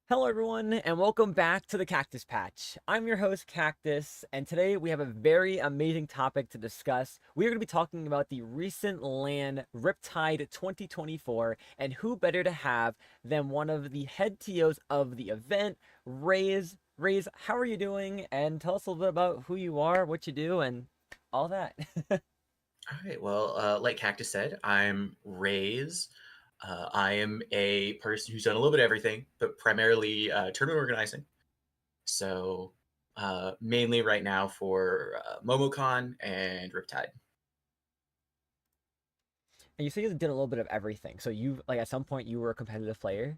Hello, everyone, and welcome back to the Cactus Patch. I'm your host, Cactus, and today we have a very amazing topic to discuss. We are going to be talking about the recent LAN Riptide 2024, and who better to have than one of the head TOs of the event, Raze. Raze, how are you doing? And tell us a little bit about who you are, what you do, and all that. All right. Well, like Cactus said, I'm Raze. I am a person who's done a little bit of everything, but primarily tournament organizing. So mainly right now for MomoCon and Riptide. And you say you did a little bit of everything. So you, like, at some point, you were a competitive player?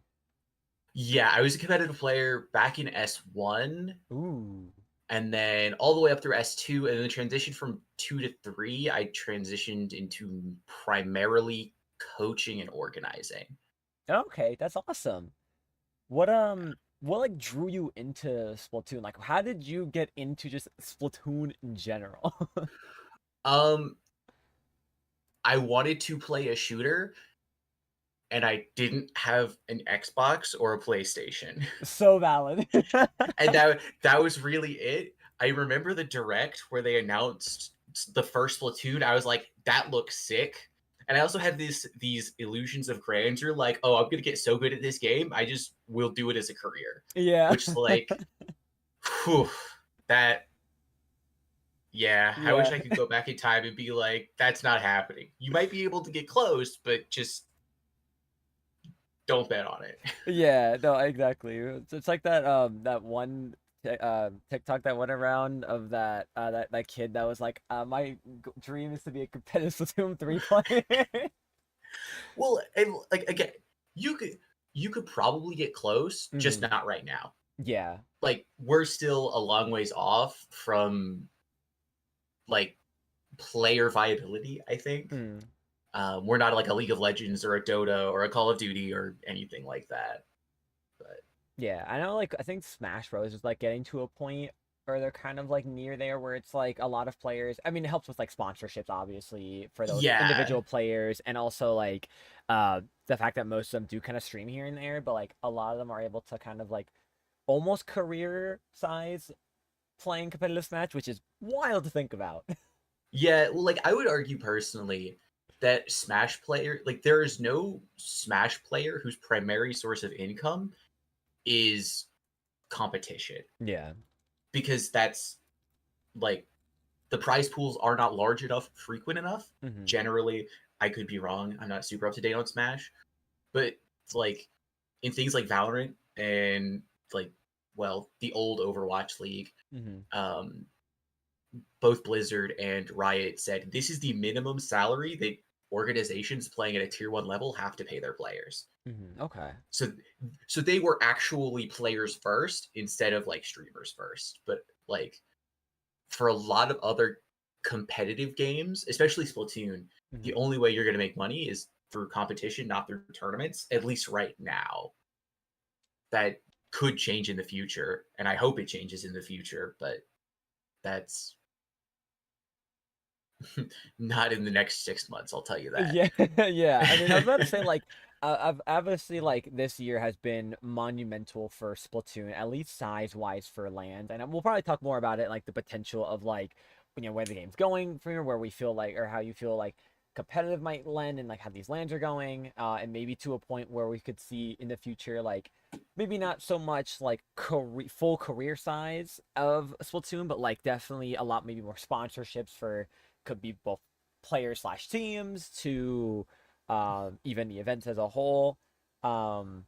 Yeah, I was a competitive player back in S1, Ooh. and then all the way up through S2, and then the transition from 2 to 3, I transitioned into primarily coaching and organizing. Okay, that's awesome. What like drew you into Splatoon? Like how did you get into just Splatoon in general? Um, I wanted to play a shooter and I didn't have an Xbox or a PlayStation. So valid. And that was really it. I remember the direct where they announced the first Splatoon. I was like, that looks sick. And I also had these illusions of grandeur, like, oh, I'm gonna get so good at this game, I just will do it as a career. Yeah. Which like, whew, that yeah, I wish Yeah. I could go back in time and be like, that's not happening. You might be able to get close, but just don't bet on it. Yeah, no, exactly. It's like that one TikTok that went around of that kid that was like, my dream is to be a competitive Splatoon 3 player. Well, and like again, you could you could probably get close, just Hmm. not right now. Yeah. Like we're still a long ways off from like player viability, I think. Mm. We're not like a League of Legends or a Dota or a Call of Duty or anything like that. But Yeah, I know, like, I think Smash Bros. Is, like, getting to a point where they're kind of, like, near there where it's, like, a lot of players. I mean, it helps with, like, sponsorships, obviously, for those yeah, individual players, and also, like, the fact that most of them do kind of stream here and there, but, like, a lot of them are able to kind of, like, almost career size playing competitive Smash, which is wild to think about. yeah. Well, like I would argue personally that Smash player, like there is no Smash player whose primary source of income is competition Yeah. because that's like the prize pools are not large enough, frequent enough. Hmm. Generally, I could be wrong. I'm not super up to date on Smash, but like in things like Valorant and like well, the old Overwatch League, Hmm. um, both Blizzard and Riot said this is the minimum salary that organizations playing at a tier one level have to pay their players. Hmm. Okay. So so they were actually players first instead of like streamers first. But like for a lot of other competitive games, especially Splatoon, the Hmm. only way you're going to make money is through competition, not through tournaments, at least right now. That could change in the future, and I hope it changes in the future, but that's not in the next 6 months, I'll tell you Yeah, yeah. I mean, I was about to say, like, I've obviously, like, this year has been monumental for Splatoon, at least size-wise for land, and we'll probably talk more about it, like the potential of, like, where the game's going from here, where we feel like, or how you feel like competitive might lend, and like how these lands are going, and maybe to a point where we could see in the future, like, maybe not so much like full career size of Splatoon, but like definitely a lot, maybe more sponsorships for could be both players slash teams to even the events as a whole. Um,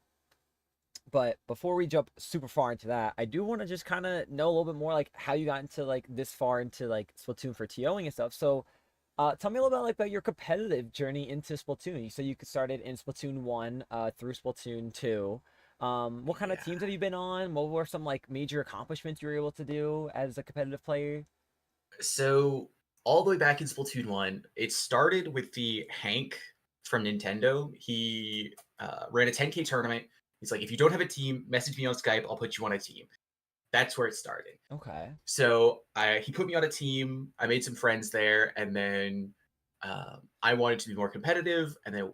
but before we jump super far into that, I do want to just kind of know a little bit more like how you got into like this far into like Splatoon for TOing and stuff. So, tell me a little bit like about your competitive journey into Splatoon. You said you started in Splatoon 1 through Splatoon 2. What kind of yeah. teams have you been on? What were some like major accomplishments you were able to do as a competitive player? So all the way back in Splatoon 1, it started with the Hank from Nintendo. He ran a 10K tournament. He's like, if you don't have a team, message me on Skype. I'll put you on a team. That's where it started. Okay. So he put me on a team. I made some friends there, and then I wanted to be more competitive. And then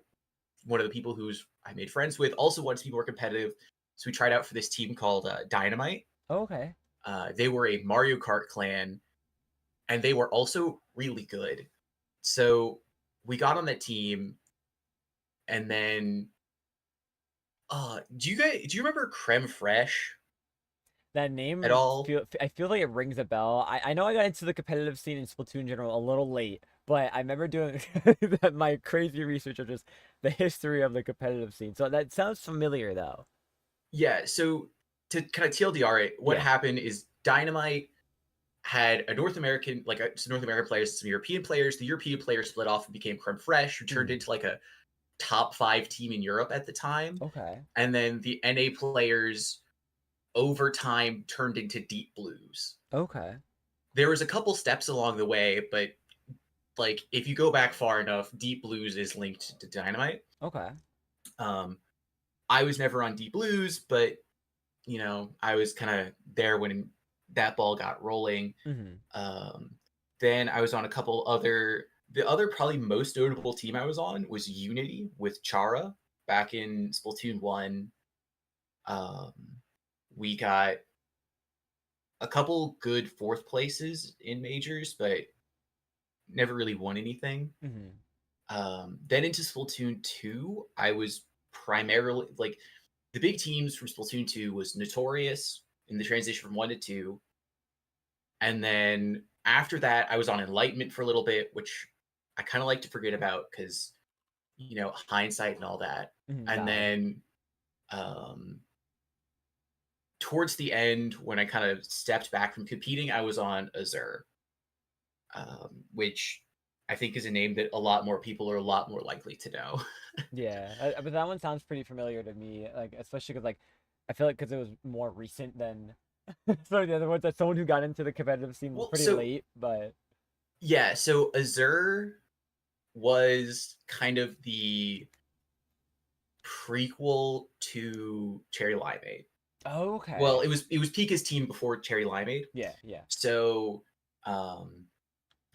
one of the people who's I made friends with also wanted to be more competitive. So we tried out for this team called Dynamite. Okay. They were a Mario Kart clan, and they were also really good. So we got on that team, and then do you remember Creme Fraiche That at name all? I feel like it rings a bell. I know I got into the competitive scene in Splatoon in general a little late, but I remember doing my crazy research of just the history of the competitive scene. So that sounds familiar though. Yeah, so to kind of TLDR it, what Yeah. happened is Dynamite had a North American, like some North American players, some European players. The European players split off and became Creme Fraiche, who turned Mhm. into like a top five team in Europe at the time. Okay. And then the NA players over time turned into Deep Blues. Okay. There was a couple steps along the way, but like if you go back far enough, Deep Blues is linked to Dynamite. Okay. Um, I was never on Deep Blues, but I was kind of there when that ball got rolling. Mhm. Um, then I was on a couple other. The other probably most notable team I was on was Unity with Chara back in Splatoon 1. Um, we got a couple good fourth places in majors, but never really won anything. Mhm. Then into Splatoon 2, I was primarily like the big teams from Splatoon 2 was Notorious in the transition from 1 to 2. And then after that, I was on Enlightenment for a little bit, which I kind of like to forget about because, hindsight and all that. Mhm. And Valid. then um, towards the end, when I kind of stepped back from competing, I was on Azure, which I think is a name that a lot more people are a lot more likely to know. Yeah, but that one sounds pretty familiar to me. Like, especially because like, I feel like because it was more recent than so the other ones. That someone who got into the competitive scene Well, pretty so late, but yeah, so Azure was kind of the prequel to Cherry Limeade. Well, okay. it was Pika's team before Cherry Limeade. Yeah, yeah, So, um,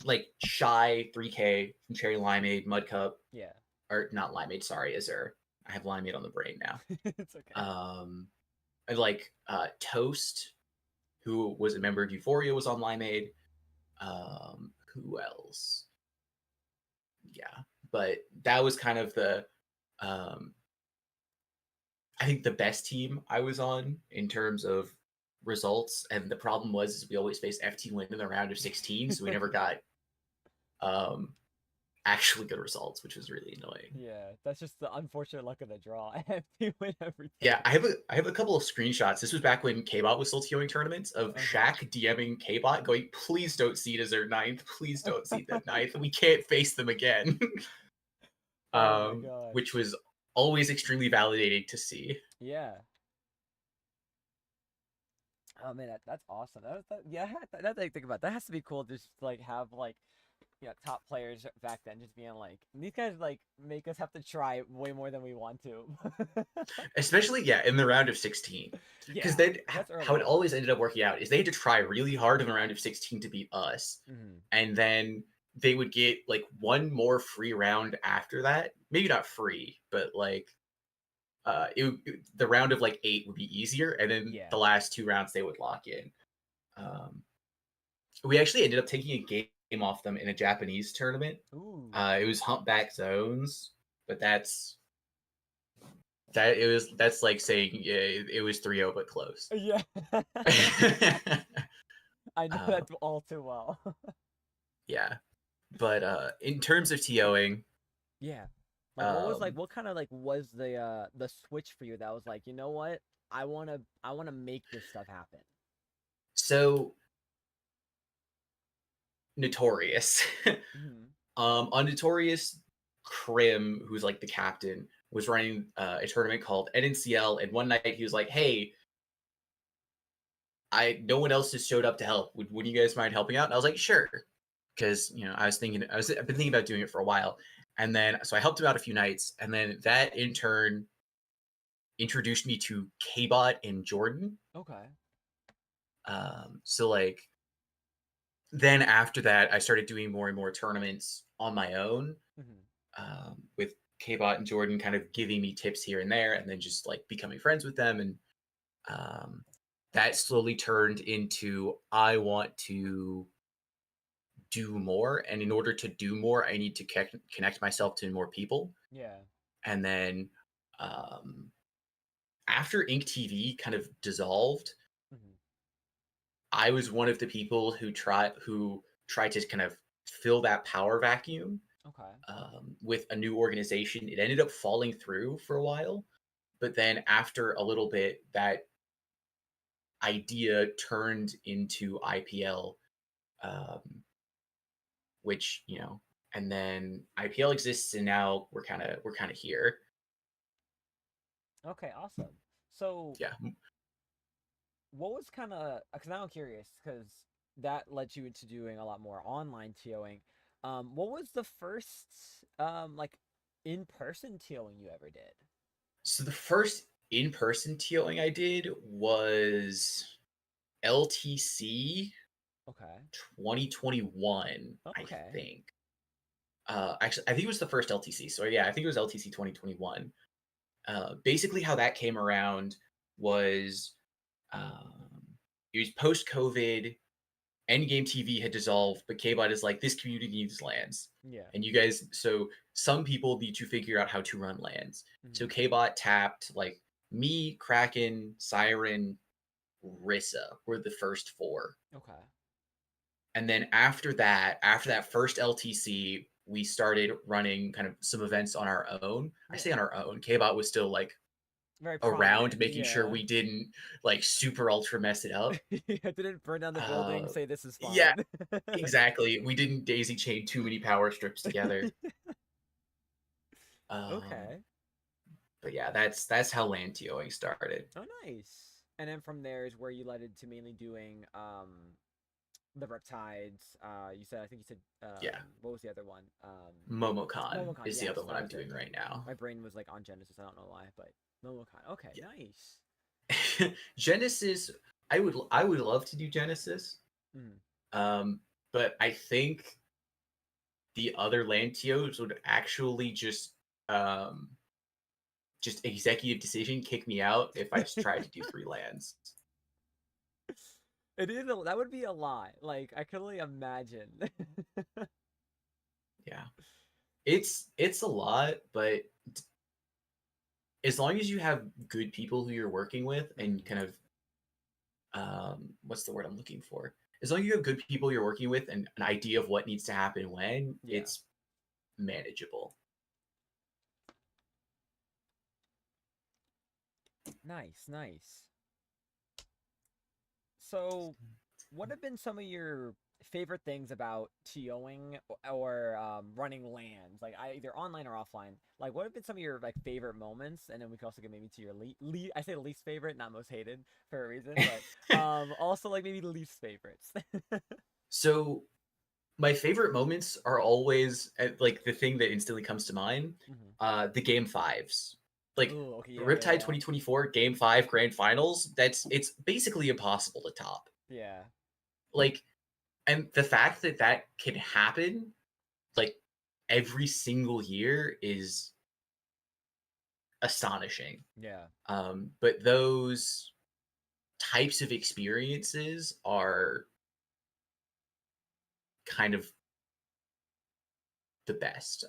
like Shy 3K from Cherry Limeade, Mud Cup, yeah. or not Limeade, sorry, Azure. I have Limeade on the brain now. It's okay. And like Toast, who was a member of Euphoria, was on Limeade. Who else? Yeah, but that was kind of the um, I think the best team I was on in terms of results. And the problem was is we always faced FT1 in the round of 16, so we never got um, actually good results, which was really annoying. Yeah, that's just the unfortunate luck of the draw. I have to win Yeah, everything. I have a couple of screenshots. This was back when Kbot was still TOing tournaments of Okay. Shaq DMing Kbot going, please don't seed as their ninth. Please don't seed that ninth. We can't face them again. Oh my gosh. Which was always extremely validating to see. Yeah. Oh man, that's awesome. Yeah, that I think about that has to be cool. Just to, like have like top players back then just being like these guys like make us have to try way more than we want to. Especially, yeah, in the round of 16. Because Yeah, then that's how early it on. always ended up working out is they had to try really hard in the round of 16 to beat us. Hmm. And then they would get like one more free round after that. Maybe not free, but like the round of like 8 would be easier. And then Yeah. the last two rounds they would lock in. Um, we actually ended up taking a game off them in a Japanese tournament. Ooh. It was Humpback Zones, but that's like saying yeah, it was 3-0 but close. Yeah. I know uh, that all too well. yeah, but in terms of TOing, Yeah. Like um, what kind of like was the switch for you that was like, you know what? I wanna make this stuff happen. so Notorious. Hmm. On Notorious, Krim, who's like the captain, was running a tournament called NNCL, and one night he was like, "Hey, I no one else has showed up to help. Would you guys mind helping out?" And I was like, "Sure," because I've been thinking about doing it for a while, and then so I helped him out a few nights, and then that in turn introduced me to Kbot and Jordan. Okay. So like then after that, I started doing more and more tournaments on my own, Hmm. with Kbot and Jordan kind of giving me tips here and there, and then just like becoming friends with them. And Um, that slowly turned into I want to do more, and in order to do more, I need to connect myself to more people. Yeah. And then um, after Ink TV kind of dissolved, Hmm. I was one of the people who tried to kind of fill that power vacuum Okay. with a new organization. It ended up falling through for a while, but then after a little bit, that idea turned into IPL, um, which and then IPL exists, and now we're kind of here. Okay, awesome. So Yeah. what was kind of, because now I'm curious, because that led you into doing a lot more online TOing. What was the first like in-person TOing you ever did? So the first in-person TOing I did was LTC Okay. 2021, I Okay. think. Actually, I think it was the first LTC. So yeah, I think it was LTC 2021. Basically, how that came around was um, it was post COVID. Endgame TV had dissolved, but KBot is like, this community needs lands. Yeah. And you guys, so some people need to figure out how to run lands. So Hmm. KBot tapped like me, Kraken, Siren, Rissa were the first four. Okay. And then after that first LTC, we started running kind of some events on our own. I Yeah. say on our own. KBot was still like Very around, prominent. making sure Yeah. we didn't like super ultra mess it up. I didn't burn down the building, Uh, say this is yeah, fine. exactly. We didn't daisy chain too many power strips together. Um, Okay. but yeah, that's how land TOing started. Oh, nice. And then from there is where you led into mainly doing the Riptides. You said, I think you said, Yeah, what was the other one? Momocon Momocon. is the Yes, other one that I'm was it. doing right now. My brain was like on Genesis. I don't know why, but Momocon. Okay, nice. Yeah, Genesis. I would love to do Genesis, Mm, um, but I think the other land TOs would actually just executive decision kick me out if I tried to do three lands. it is. That would be a lot. Like I could only imagine. Yeah, it's a lot, but as long as you have good people who you're working with and Mm, kind of what's the word I'm looking for? As long as you have good people you're working with and an idea of what needs to happen when, yeah. it's manageable. Nice. Nice. So, what have been some of your favorite things about TOing or running lands, like either online or offline? Like, what have been some of your like favorite moments? And then we can also get maybe to your I say least favorite, not most hated for a reason, but also like maybe the least favorites. So my favorite moments are always like the thing that instantly comes to mind, Hmm. the game fives. Like Oh, okay, yeah, yeah, Riptide yeah, 2024 game 5 grand finals, it's basically impossible to top. yeah, Like, and the fact that that can happen like every single year is astonishing. yeah, But those types of experiences are kind of the best.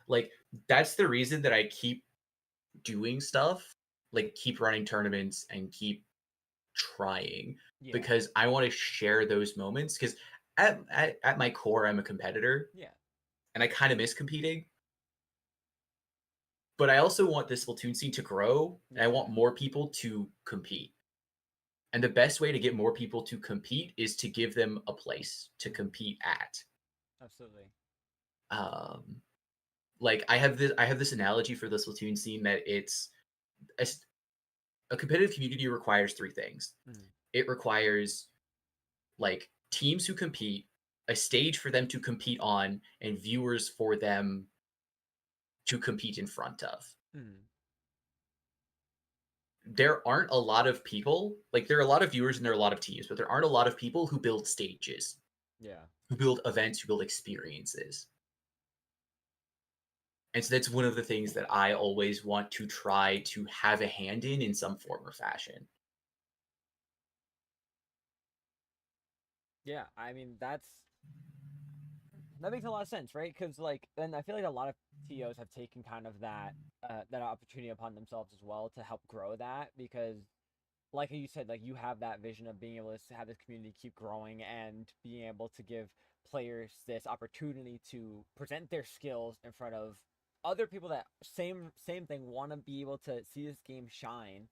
Like that's the reason that I keep doing stuff, like keep running tournaments and keep trying, yeah, because I want to share those moments, because at my core I'm a competitor yeah, and I kind of miss competing, but I also want this Splatoon scene to grow and I yeah, want more people to compete. And the best way to get more people to compete is to give them a place to hmm, compete at. absolutely, Um, like I have this analogy for the Splatoon scene that it's a, a competitive community requires three things. hmm, It requires like teams who compete, a stage for them to compete on, and viewers for them to compete in front of. hmm, There aren't a lot of people, like there are a lot of viewers and there are a lot of teams, but there aren't a lot of people who build stages, yeah, who build events, who build experiences. And so that's one of the things that I always want to try to have a hand in some form or fashion. Yeah, I mean that makes a lot of sense, right? Because like, and I feel like a lot of TOs have taken kind of that opportunity upon themselves as well to help grow that because like you said, like you have that vision of being able to have this community keep growing and being able to give players this opportunity to present their skills in front of other people that same thing want to be able to see this game shine,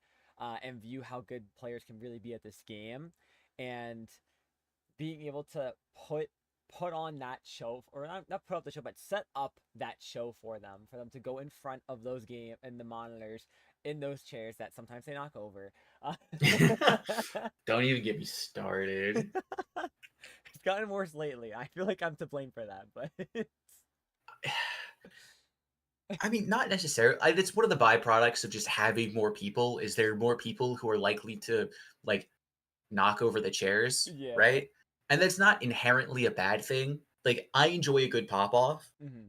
and view how good players can really be at this game, and being able to put on that show, or not put up the show, but set up that show for them to go in front of those game and the monitors in those chairs that sometimes they knock over. Uh, Don't even get me started. it's gotten worse lately. I feel like I'm to blame for that, but I mean, not necessarily. It's one of the byproducts of just having more people. Is there more people who are likely to like knock over the chairs, yeah. right? And that's not inherently a bad thing. Like I enjoy a good pop off. Hmm.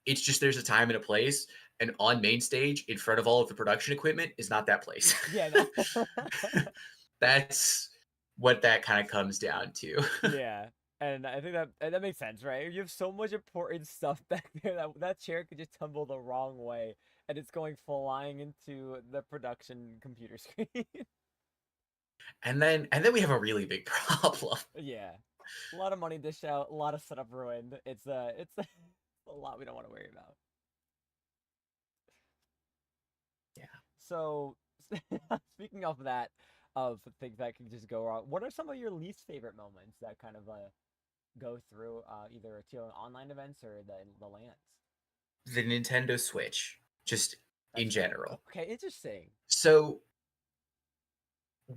It's just there's a time and a place, and on main stage in front of all of the production equipment is not that place. Yeah, no. That's what that kind of comes down to. Yeah. And I think that makes sense, right? You have so much important stuff back there that that chair could just tumble the wrong way and it's going flying into the production computer screen. And then we have a really big problem. Yeah. A lot of money dished out, a lot of setup ruined. It's a lot we don't want to worry about. Yeah. So speaking of that, of things that can just go wrong, what are some of your least favorite moments that kind of go through either TO online events or the lands? The Nintendo Switch, just in That's fair. general. Okay, interesting. So,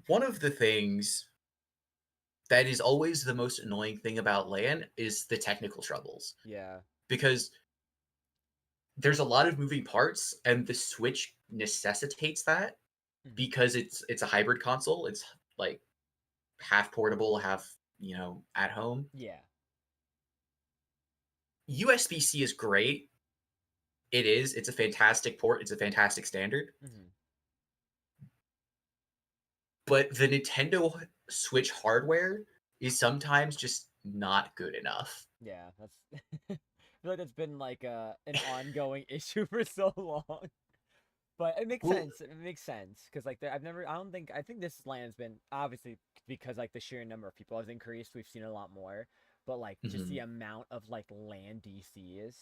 one of the things that is always the most annoying thing about LAN is the technical troubles Yeah. because there's a lot of moving parts and the Switch necessitates that Hmm. because it's a hybrid console. It's like half portable, half, at home. Yeah. USB-C is great. It is. It's a fantastic port. It's a fantastic standard. Hmm. But the Nintendo Switch hardware is sometimes just not good enough. Yeah. That's. I feel like that's been like an ongoing issue for so long. But it makes Well, sense. It makes sense because like I've never. I don't think. I think this land's been obviously because like the sheer number of people has increased. We've seen a lot more. But like just the mhm. amount of like land DCs.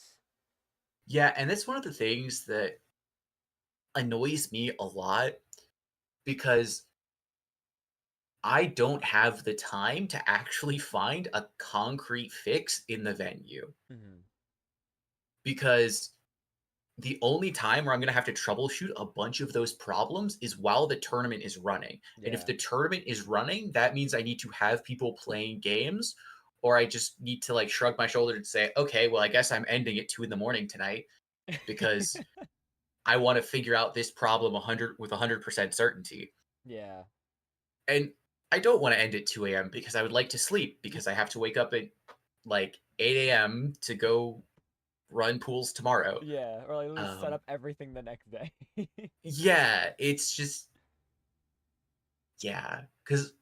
Yeah, and that's one of the things that annoys me a lot because I don't have the time to actually find a concrete fix in the venue. Hmm. Because the only time where I'm going to have to troubleshoot a bunch of those problems is while the tournament is running. And if Yeah. the tournament is running, that means I need to have people playing games, or I just need to like shrug my shoulder and say, okay, well, I guess I'm ending at 2 in the morning tonight because I want to figure out this problem 100% certainty. Yeah. And I don't want to end at 2 a.m. because I would like to sleep because I have to wake up at like 8 a.m. to go run pools tomorrow. Yeah. Or like at least set Um, up everything the next day. yeah, it's just yeah, because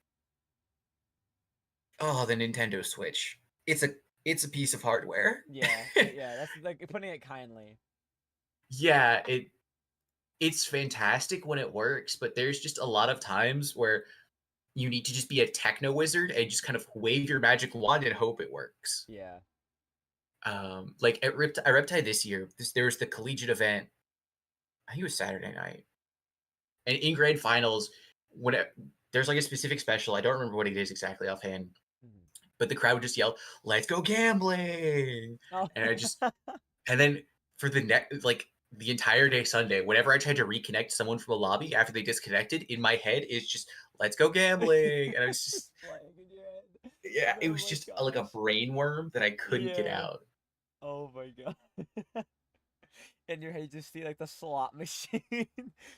oh, the Nintendo Switch. It's a piece of hardware. Yeah. Yeah. That's like putting it kindly. Yeah, it's fantastic when it works, but there's just a lot of times where you need to just be a techno wizard and just kind of wave your magic wand and hope it works. Yeah. Like at Riptide this year, there was the collegiate event. I think it was Saturday night, and in grand finals, when there's like a specific special, I don't remember what it is exactly offhand, Mhm. but the crowd would just yell, "Let's go gambling!" Oh. And and then for the next, like the entire day Sunday, whenever I tried to reconnect someone from a lobby after they disconnected, in my head is just, "Let's go gambling!" And I was Just just, playing in your head. yeah, it Oh was my just like a gosh. brain worm that I couldn't get Yeah. out. Oh my god. In your head, you just see like the slot machine. Just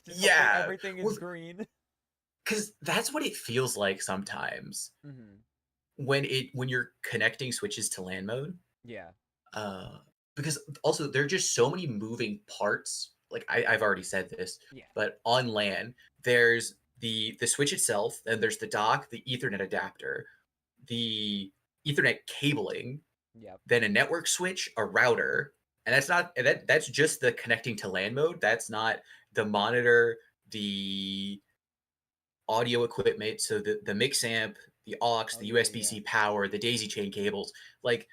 hoping Yeah, everything is well, green. because that's what it feels like sometimes Hmm. when you're connecting switches to LAN mode. Yeah. Uh, because also there are just so many moving parts. Like I've already said this, Yeah. but on LAN, there's the switch itself, and there's the dock, the Ethernet adapter, the Ethernet cabling, Yep. then a network switch, a router, and that's just the connecting to LAN mode. That's not the monitor, the audio equipment, so the mix amp, the aux, Oh the yeah, yeah, USB-C power, the daisy chain cables. Like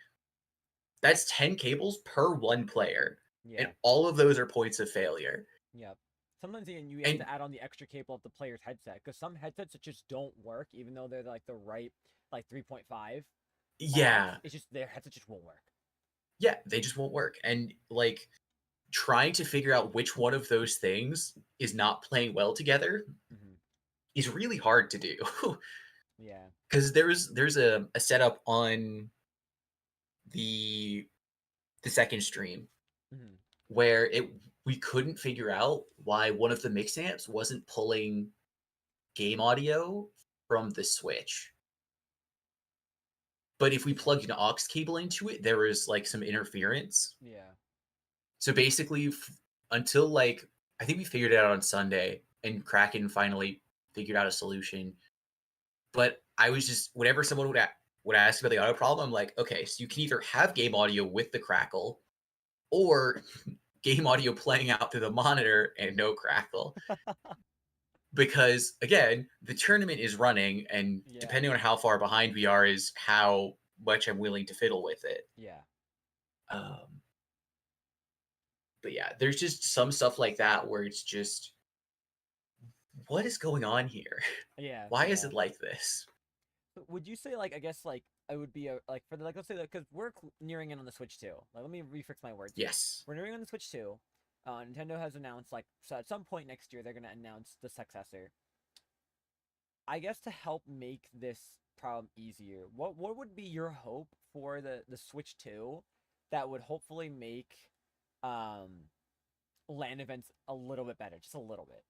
that's 10 cables per one player, and yeah, all of those are points of failure. yep. Sometimes even you have And to add on the extra cable of the player's headset because some headsets just don't work, even though they're like the right like 3.5 odds. yeah, It's just their headset just won't work. yeah, they just won't work. And like trying to figure out which one of those things is not playing well together Hmm. is really hard to do. Yeah. Because there's a setup on the the second stream Hmm. where it we couldn't figure out why one of the mix amps wasn't pulling game audio from the switch. But if we plugged an aux cable into it, there was like some interference. Yeah. So basically, until like I think we figured it out on Sunday, and Kraken finally figured out a solution. But I was just whenever someone would ask about the audio problem, I'm like, okay, so you can either have game audio with the crackle, or game audio playing out through the monitor and no crackle. Because again, the tournament is running, and Yeah. depending on how far behind we are, is how much I'm willing to fiddle with it. Yeah. Um, but yeah, there's just some stuff like that where it's just, what is going on here? Yeah. Why is Yeah. it like this? Would you say like I guess like it would be a like for the like let's say that because we're nearing in on the Switch 2. Like let me refix my words here. Yes. We're nearing on the Switch 2. Nintendo has announced like so at some point next year they're gonna announce the successor. I guess to help make this problem easier, what would be your hope for the Switch 2 that would hopefully make um LAN events a little bit better, just a little bit.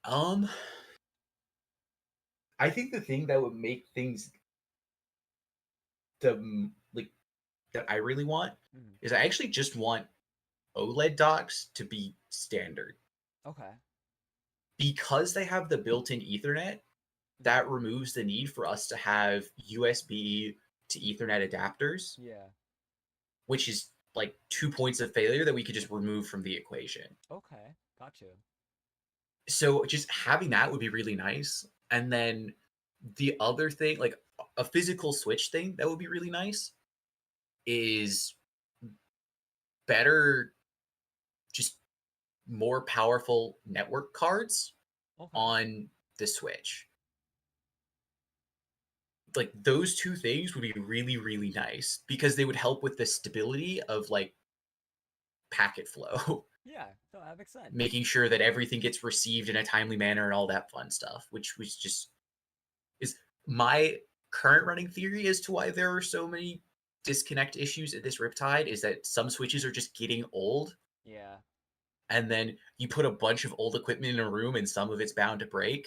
Um, I think the thing that would make things like that I really want Mhm. is I actually just want OLED docks to be standard. Okay. Because they have the built-in Ethernet, Mhm. that removes the need for us to have USB to Ethernet adapters, Yeah. which is like 2 points of failure that we could just remove from the equation. Okay. Got you. So just having that would be really nice. And then the other thing, like a physical switch thing that would be really nice is better, just more powerful network cards Okay. on the Switch. Like those two things would be really, really nice because they would help with the stability of like packet flow, Yeah. So that makes sense. making sure that everything gets received in a timely manner and all that fun stuff, which was just is my current running theory as to why there are so many disconnect issues at this Riptide is that some switches are just getting old, Yeah. and then you put a bunch of old equipment in a room and some of it's bound to break.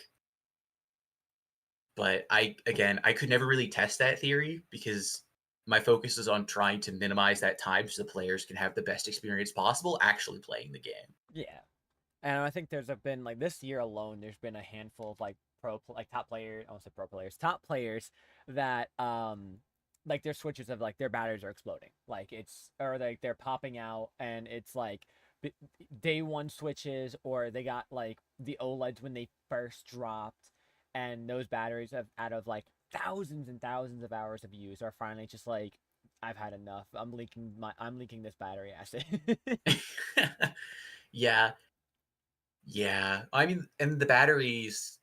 But I could never really test that theory because my focus is on trying to minimize that time so the players can have the best experience possible actually playing the game. Yeah. And I think there's been like this year alone, there's been a handful of like like top players, I won't say pro players, top players that like their switches of like their batteries are exploding. Like it's or like they're popping out and it's like day one switches or they got like the OLEDs when they first dropped and those batteries have out of like thousands and thousands of hours of use are finally just like I've had enough. I'm leaking this battery acid. Yeah, yeah. I mean, and the batteries.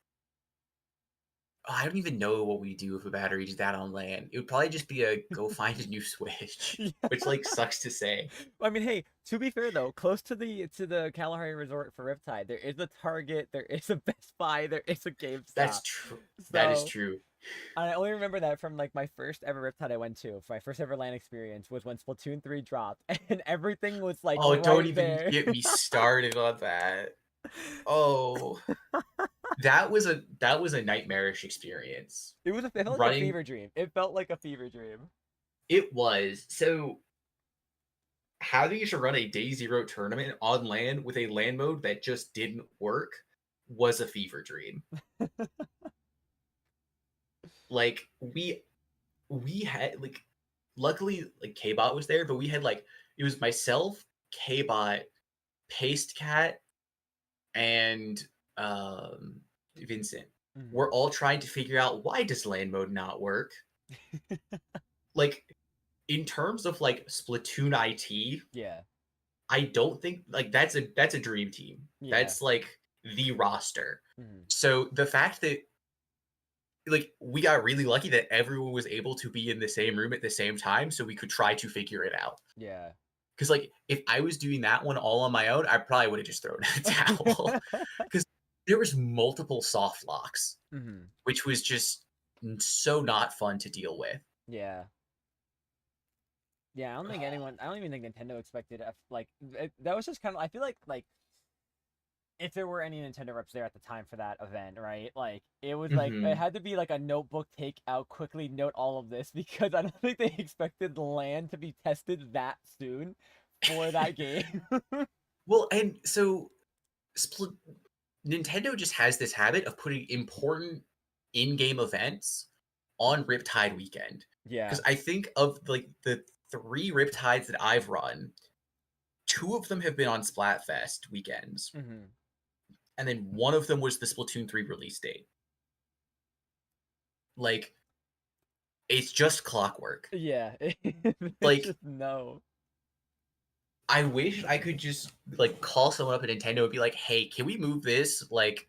I don't even know what we do if a battery is that on land. It would probably just be a go find a new switch, which like sucks to say. I mean, hey, to be fair though, close to the Kalahari Resort for Riptide, there is a Target, there is a Best Buy, there is a That's GameStop. true. That is So true. I only remember that from like my first ever Riptide I went to. For my first ever LAN experience was when Splatoon 3 dropped, and everything was like Oh, don't right even there. get me started on that. Oh, that was a nightmarish experience. It felt like a Running fever dream. It felt like a fever dream. it was so having to run a day zero tournament on land with a land mode that just didn't work was a fever dream. Like we had like luckily like K-Bot was there, but we had like it was myself, K-Bot, Paste Cat, and Vincent. Mhm. We're all trying to figure out why does land mode not work. Like in terms of like Splatoon IT, Yeah. I don't think like that's a dream team. Yeah. That's like the roster. Mhm. So the fact that like we got really lucky that everyone was able to be in the same room at the same time so we could try to figure it out. Yeah. Because like if I was doing that one all on my own, I probably would have just thrown in a towel. Because there was multiple soft locks, Mhm. which was just so not fun to deal with. Yeah. Yeah, I don't think anyone. I don't even think Nintendo expected like that was just kind of. I feel like if there were any Nintendo reps there at the time for that event, right? Like it was like it Hmm. had to be like a notebook take out quickly note all of this because I don't think they expected the land to be tested that soon for that game. Well, and so Spl- Nintendo just has this habit of putting important in-game events on Riptide weekend. Yeah. Because I think of like the three Riptides that I've run, two of them have been on Splatfest weekends, Hmm. and then one of them was the Splatoon 3 release date. Like, it's just clockwork. Yeah. It's Like, just no. I wish I could just like call someone up at Nintendo and be like, "Hey, can we move this like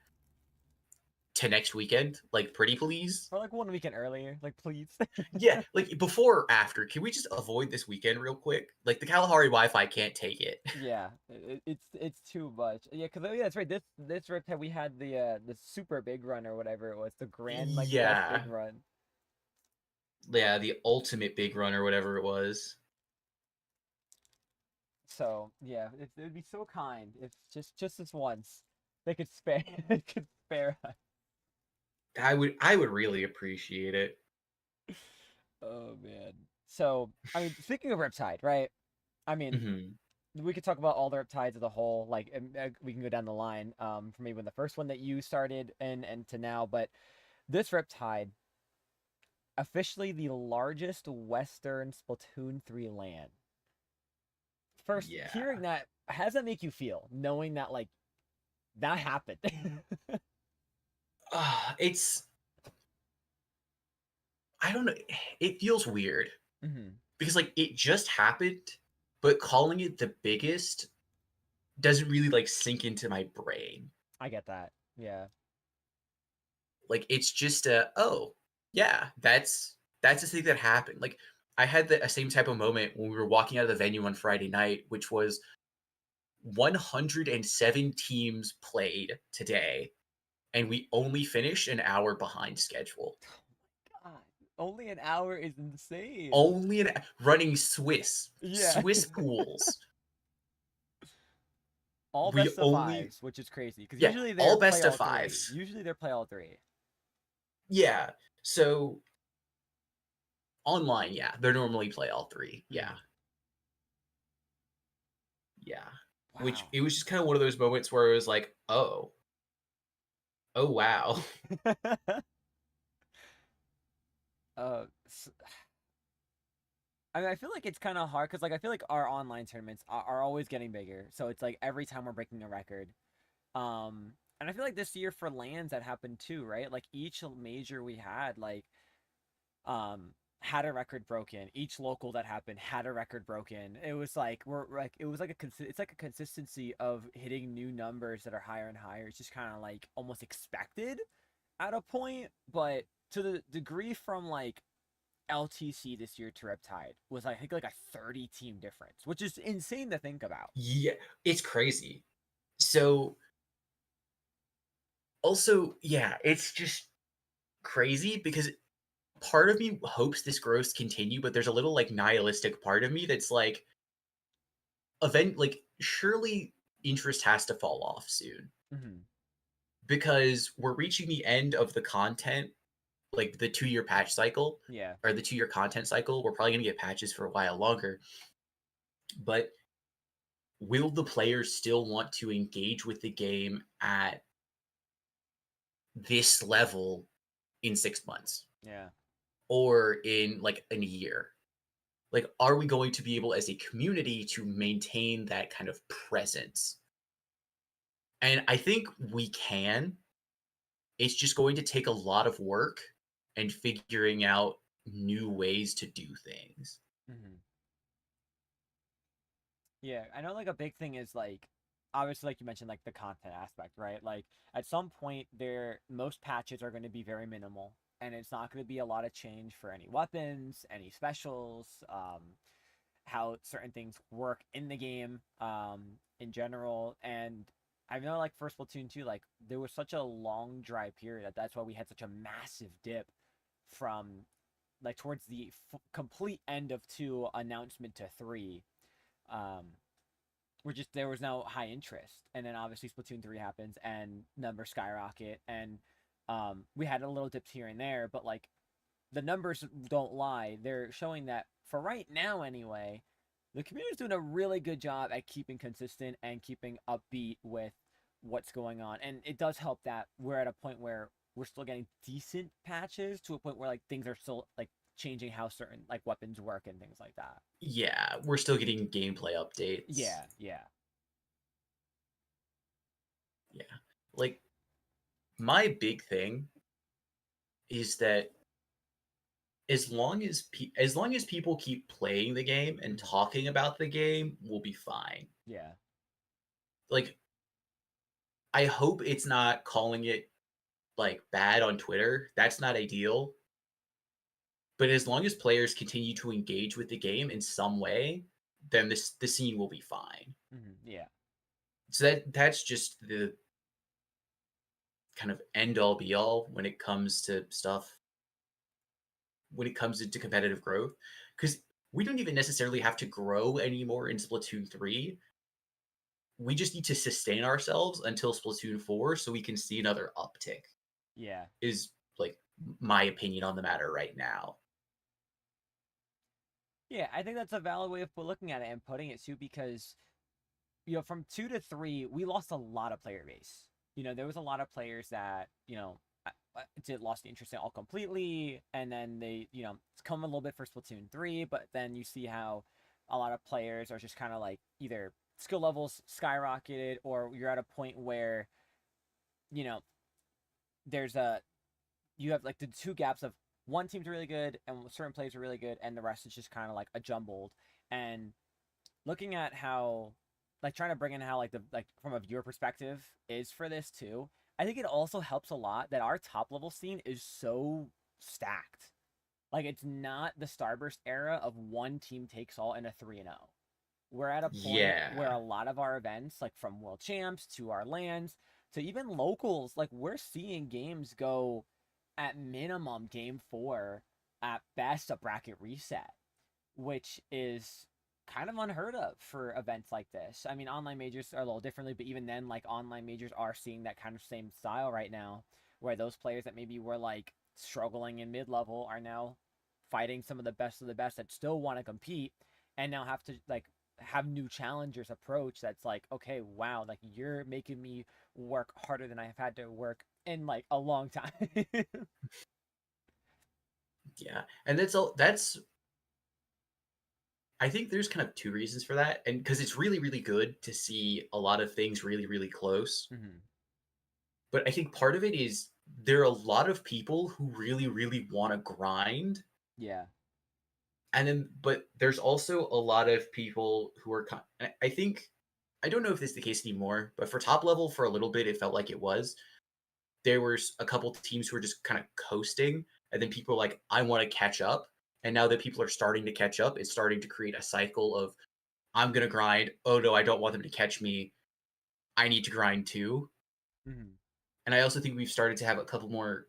to next weekend? Like, pretty please." Or like one weekend earlier, like please. Yeah, like before or after. Can we just avoid this weekend real quick? Like the Kalahari Wi-Fi can't take it. Yeah, it's too much. Yeah, because yeah, that's right. This Riptide we had the super big run or whatever it was, the grand like best big Yeah, run. yeah, the ultimate big run or whatever it was. So yeah, it'd be so kind if just this once they could spare they could spare us. I would really appreciate it. Oh man. So I mean, speaking of Riptide, right? I mean, Hmm. we could talk about all the Riptides as a whole. Like we can go down the line. For me, when the first one that you started and to now, but this Riptide officially the largest Western Splatoon 3 LAN. First, hearing Yeah. that, how does that make you feel? Knowing that like that happened. It's I don't know. It feels weird Hmm. because like it just happened, but calling it the biggest doesn't really like sink into my brain. I get that. Yeah. Like it's just a oh yeah, that's the thing that happened. Like I had the same type of moment when we were walking out of the venue on Friday night, which was 107 teams played today, and we only finished an hour behind schedule. God, only an hour is insane. Only an running Yeah. Swiss pools. All We best of only fives, which is crazy because yeah, usually they're all play best of all three. fives. Usually they're play all three. Yeah. So online, yeah, they're normally play all three. Yeah. Hmm. Yeah. Which Wow. it was just kind of one of those moments where it was like, oh wow. S I mean, I feel like it's kind of hard because, like, I feel like our online tournaments are always getting bigger. So it's like every time we're breaking a record. And I feel like this year for lands that happened too, right? Like each major we had, had a record broken. Each local that happened had a record broken. It was like it was like it's like a consistency of hitting new numbers that are higher and higher. It's just kind of like almost expected at a point, but to the degree from like LTC this year to Riptide was I think like a 30 team difference, which is insane to think about. Yeah, it's crazy. So also, yeah, it's just crazy because part of me hopes this growth continue, but there's a little like nihilistic part of me that's like event like surely interest has to fall off soon Hmm. because we're reaching the end of the content, like the 2-year patch cycle Yeah. or the 2-year content cycle. We're probably going to get patches for a while longer, but will the players still want to engage with the game at this level in 6 months? Yeah. or in like a year? Like, are we going to be able as a community to maintain that kind of presence? And I think we can. It's just going to take a lot of work and figuring out new ways to do things. Hmm. Yeah, I know like a big thing is like obviously like you mentioned like the content aspect, right? Like at some point there most patches are going to be very minimal and it's not going to be a lot of change for any weapons, any specials, how certain things work in the game in general. And I know like for Splatoon 2 like there was such a long dry period that's why we had such a massive dip from like towards the complete end of 2 announcement to 3. um we're just there was no high interest, and then obviously Splatoon 3 happens and numbers skyrocket, and we had a little dips here and there, but like the numbers don't lie. They're showing that for right now anyway, the community's doing a really good job at keeping consistent and keeping upbeat with what's going on. And it does help that we're at a point where we're still getting decent patches to a point where like things are still like changing how certain like weapons work and things like that. Yeah, we're still getting gameplay updates. Yeah, yeah. Yeah. Like, my big thing is that as long as people keep playing the game and Mm-hmm. talking about the game, we'll be fine. Yeah. Like, I hope it's not calling it like bad on Twitter. That's not ideal. But as long as players continue to engage with the game in some way, then the scene will be fine. Mm-hmm. Yeah. So that's just the kind of end all be all when it comes to stuff, when it comes into competitive growth, because we don't even necessarily have to grow anymore in Splatoon 3. We just need to sustain ourselves until Splatoon 4 so we can see another uptick, Yeah. is like my opinion on the matter right now. Yeah, I think that's a valid way of looking at it and putting it too, because from 2 to 3, we lost a lot of player base. There was a lot of players that did lost the interest in all completely, and then they it's come a little bit for Splatoon 3, but then you see how a lot of players are just kind of like either skill levels skyrocketed, or you're at a point where you know there's a you have like the two gaps of one team's really good and certain players are really good, and the rest is just kind of like a jumbled. And looking at how like trying to bring in how like the like from a viewer perspective is for this too, I think it also helps a lot that our top level scene is so stacked. Like it's not the Starburst era of one team takes all in a 3-0. We're at a point where Yeah. a lot of our events, like from world champs to our lands to even locals, like we're seeing games go at minimum game 4, at best a bracket reset, which is kind of unheard of for events like this. I mean, online majors are a little differently, but even then, like online majors are seeing that kind of same style right now, where those players that maybe were like struggling in mid level are now fighting some of the best that still want to compete, and now have to like have new challengers approach that's like, okay, wow, like you're making me work harder than I have had to work in like a long time. Yeah. And that's I think there's kind of two reasons for that. And because it's really, really good to see a lot of things really, really close. Hmm. But I think part of it is there are a lot of people who really, really want to grind. Yeah. And then, but there's also a lot of people who are, I think, I don't know if this is the case anymore, but for top level, for a little bit, it felt like it was. There was a couple teams who were just kind of coasting. And then people were like, I want to catch up. And now that people are starting to catch up, it's starting to create a cycle of, I'm going to grind. Oh, no, I don't want them to catch me. I need to grind too. Hmm. And I also think we've started to have a couple more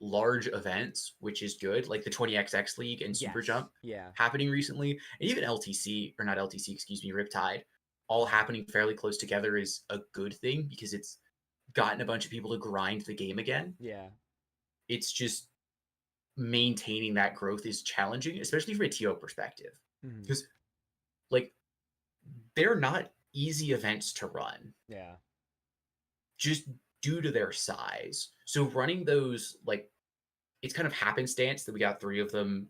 large events, which is good, like the 20XX League and Super Yes. Jump Yeah. happening recently, and even LTC, or not LTC, excuse me, Riptide, all Hmm. happening fairly close together is a good thing because it's gotten a bunch of people to grind the game again. Yeah. It's just maintaining that growth is challenging, especially from a TO perspective, Hmm. because like they're not easy events to run Yeah. just due to their size. So running those like it's kind of happenstance that we got 3 of them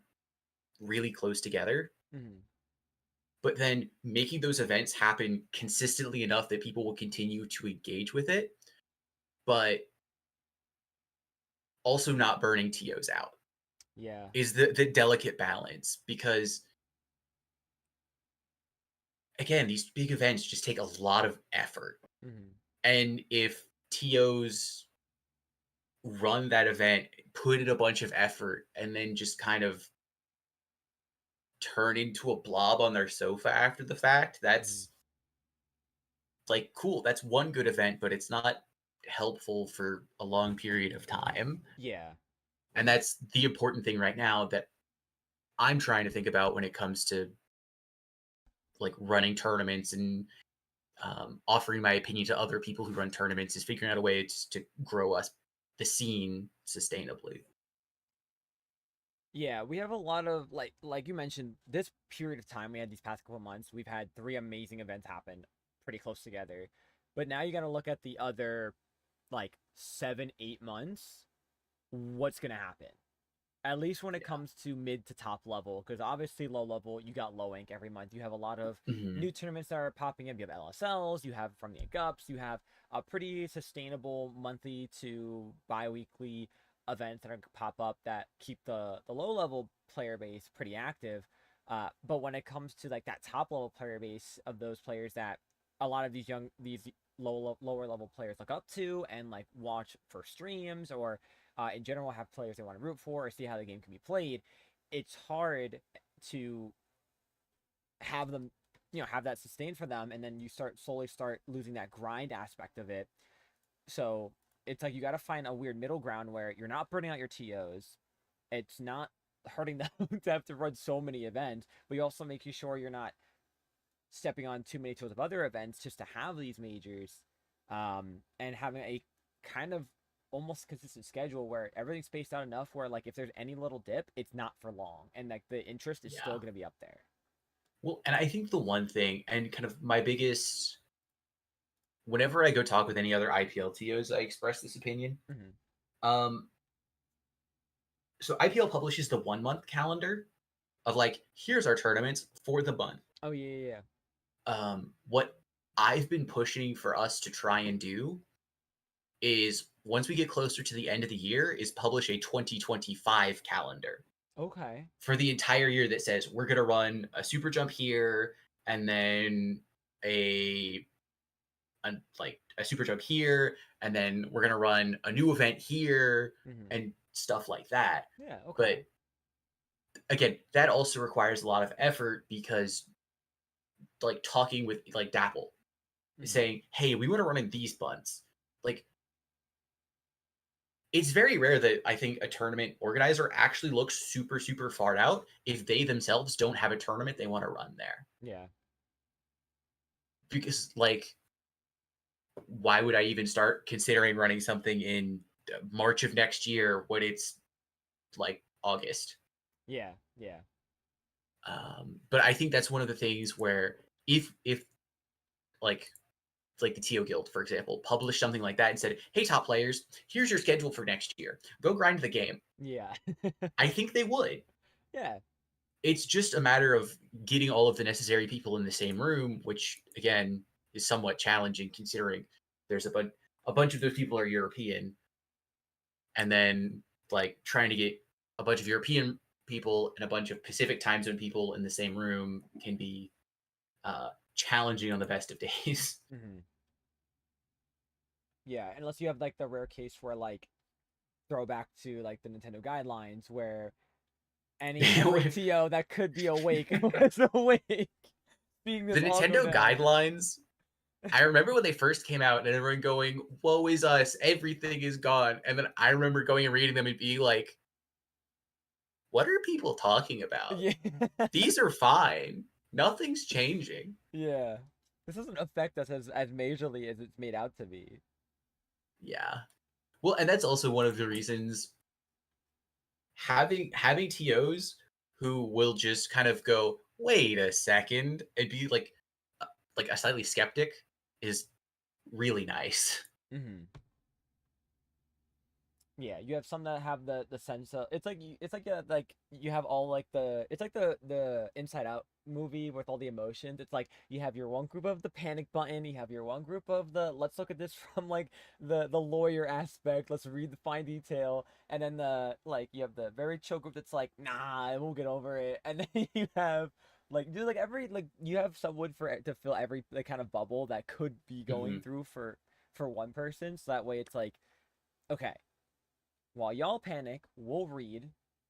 really close together, Hmm. but then making those events happen consistently enough that people will continue to engage with it, but also not burning TOs out Yeah. is the delicate balance because again, these big events just take a lot of effort. Hmm. And if TOs run that event, put in a bunch of effort, and then just kind of turn into a blob on their sofa after the fact, Hmm. that's like cool. That's one good event, but it's not helpful for a long period of time. Yeah. And that's the important thing right now that I'm trying to think about when it comes to like running tournaments and offering my opinion to other people who run tournaments is figuring out a way to grow us the scene sustainably. Yeah, we have a lot of like you mentioned, this period of time we had these past couple months, we've had three amazing events happen pretty close together. But now you got to look at the other like 7, 8 months. What's gonna happen? At least when it Yeah. comes to mid to top level, because obviously low level, you got low ink every month. You have a lot of Hmm. new tournaments that are popping up. You have LSLs, you have from the Ups, you have a pretty sustainable monthly to bi-weekly events that are pop up that keep the low level player base pretty active. But when it comes to like that top level player base of those players that a lot of these lower level players look up to and like watch for streams or in general have players they want to root for or see how the game can be played, it's hard to have them, have that sustained for them, and then you slowly start losing that grind aspect of it. So it's like you got to find a weird middle ground where you're not burning out your TOs, it's not hurting them to have to run so many events, but you also making sure you're not stepping on too many toes of other events just to have these majors, and having a kind of almost consistent schedule where everything's spaced out enough where like if there's any little dip, it's not for long, and like the interest is still Yeah. going to be up there. Well, and I think the one thing, and kind of my biggest, whenever I go talk with any other IPL TOs, I express this opinion. Mm-hmm. Um, so IPL publishes the 1 month calendar of like, here's our tournaments for the month. Oh yeah, yeah, yeah. What I've been pushing for us to try and do is once we get closer to the end of the year, is publish a 2025 calendar Okay. for the entire year that says we're going to run a super jump here and then a, like a super jump here and then we're going to run a new event here Mm-hmm. and stuff like that. Yeah. Okay. But again, that also requires a lot of effort because like talking with like Dapple Mm-hmm. saying, "Hey, we want to run in these bunts." Like it's very rare that I think a tournament organizer actually looks super super far out if they themselves don't have a tournament they want to run there. Yeah. Because like why would I even start considering running something in March of next year when it's like August? Yeah. Yeah. But I think that's one of the things where if like like the TO Guild, for example, published something like that and said, "Hey, top players, here's your schedule for next year. Go grind the game." Yeah. I think they would. Yeah. It's just a matter of getting all of the necessary people in the same room, which again is somewhat challenging considering there's a bunch of those people are European, and then like trying to get a bunch of European people and a bunch of Pacific time zone people in the same room can be challenging on the best of days. Mm-hmm. Yeah. Unless you have like the rare case where like throwback to like the Nintendo guidelines where every The TO that could be awake was awake, seeing this all go Nintendo down. guidelines, I remember when they first came out and everyone going, "Woe is us, everything is gone." And then I remember going and reading them and being like, "What are people talking about? Yeah. These are fine. Nothing's changing." Yeah. This doesn't affect us as majorly as it's made out to be. Yeah. Well, and that's also one of the reasons having TOs who will just kind of go, "Wait a second," and be like a slightly skeptic is really nice. Mm-hmm. Yeah, you have some that have the sense of it's like it's like you have all like it's like the Inside Out movie with all the emotions. It's like you have your one group of the panic button, you have your one group of the let's look at this from like the lawyer aspect, let's read the fine detail, and then the like you have the very chill group that's like nah, I will get over it, and then you have like do like every like you have someone for to fill every like kind of bubble that could be going Hmm. through for one person, so that way it's like okay, while y'all panic, we'll read.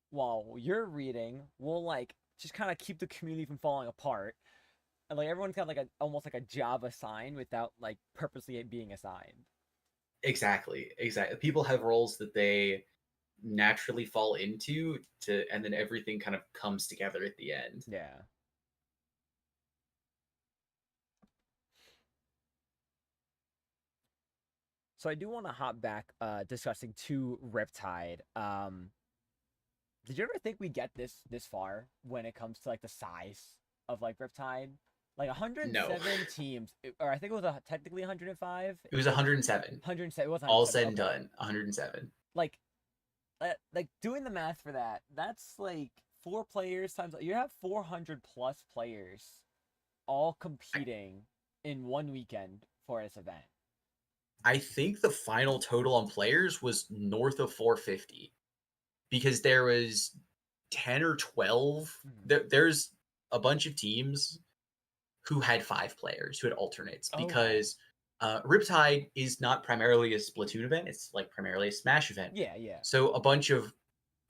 While you're reading, we'll like just kind of keep the community from falling apart. And like everyone's got like a almost like a job assigned without like purposely it being assigned. Exactly, exactly. People have roles that they naturally fall into and then everything kind of comes together at the end. Yeah. So I do want to hop back discussing to Riptide. Did you ever think we get this far when it comes to like the size of like Riptide? Like No, 107 teams, or I think it was technically 105. it was 107. 107. It was All 107. said and Okay. done, 107. Like like doing the math for that, that's like four players times you have 400 plus players all I, competing in one weekend for this event. I think the final total on players was north of 450 because there was 10 or 12. Mhm. There's a bunch of teams who had 5 players who had alternates Okay. because Riptide is not primarily a Splatoon event; it's like primarily a Smash event. Yeah, yeah. So a bunch of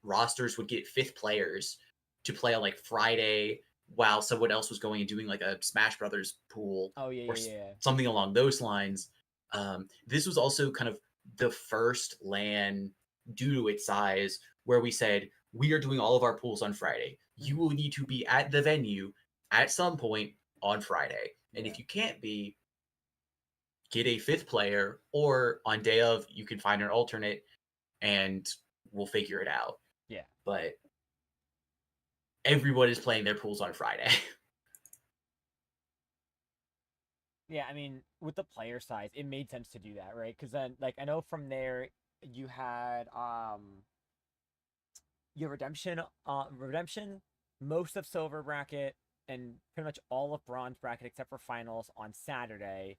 rosters would get fifth players to play on like Friday while someone else was going and doing like a Smash Brothers pool Oh yeah, or yeah, yeah. something along those lines. This was also kind of the first LAN due to its size where we said we are doing all of our pools on Friday. You Mhm. will need to be at the venue at some point on Friday. And Yeah. if you can't be, get a fifth player, or on day of, you can find an alternate and we'll figure it out. Yeah. But everyone is playing their pools on Friday. Yeah, I mean, with the player size, it made sense to do that, right? Because then, like, I know from there you had your redemption, most of silver bracket, and pretty much all of bronze bracket except for finals on Saturday,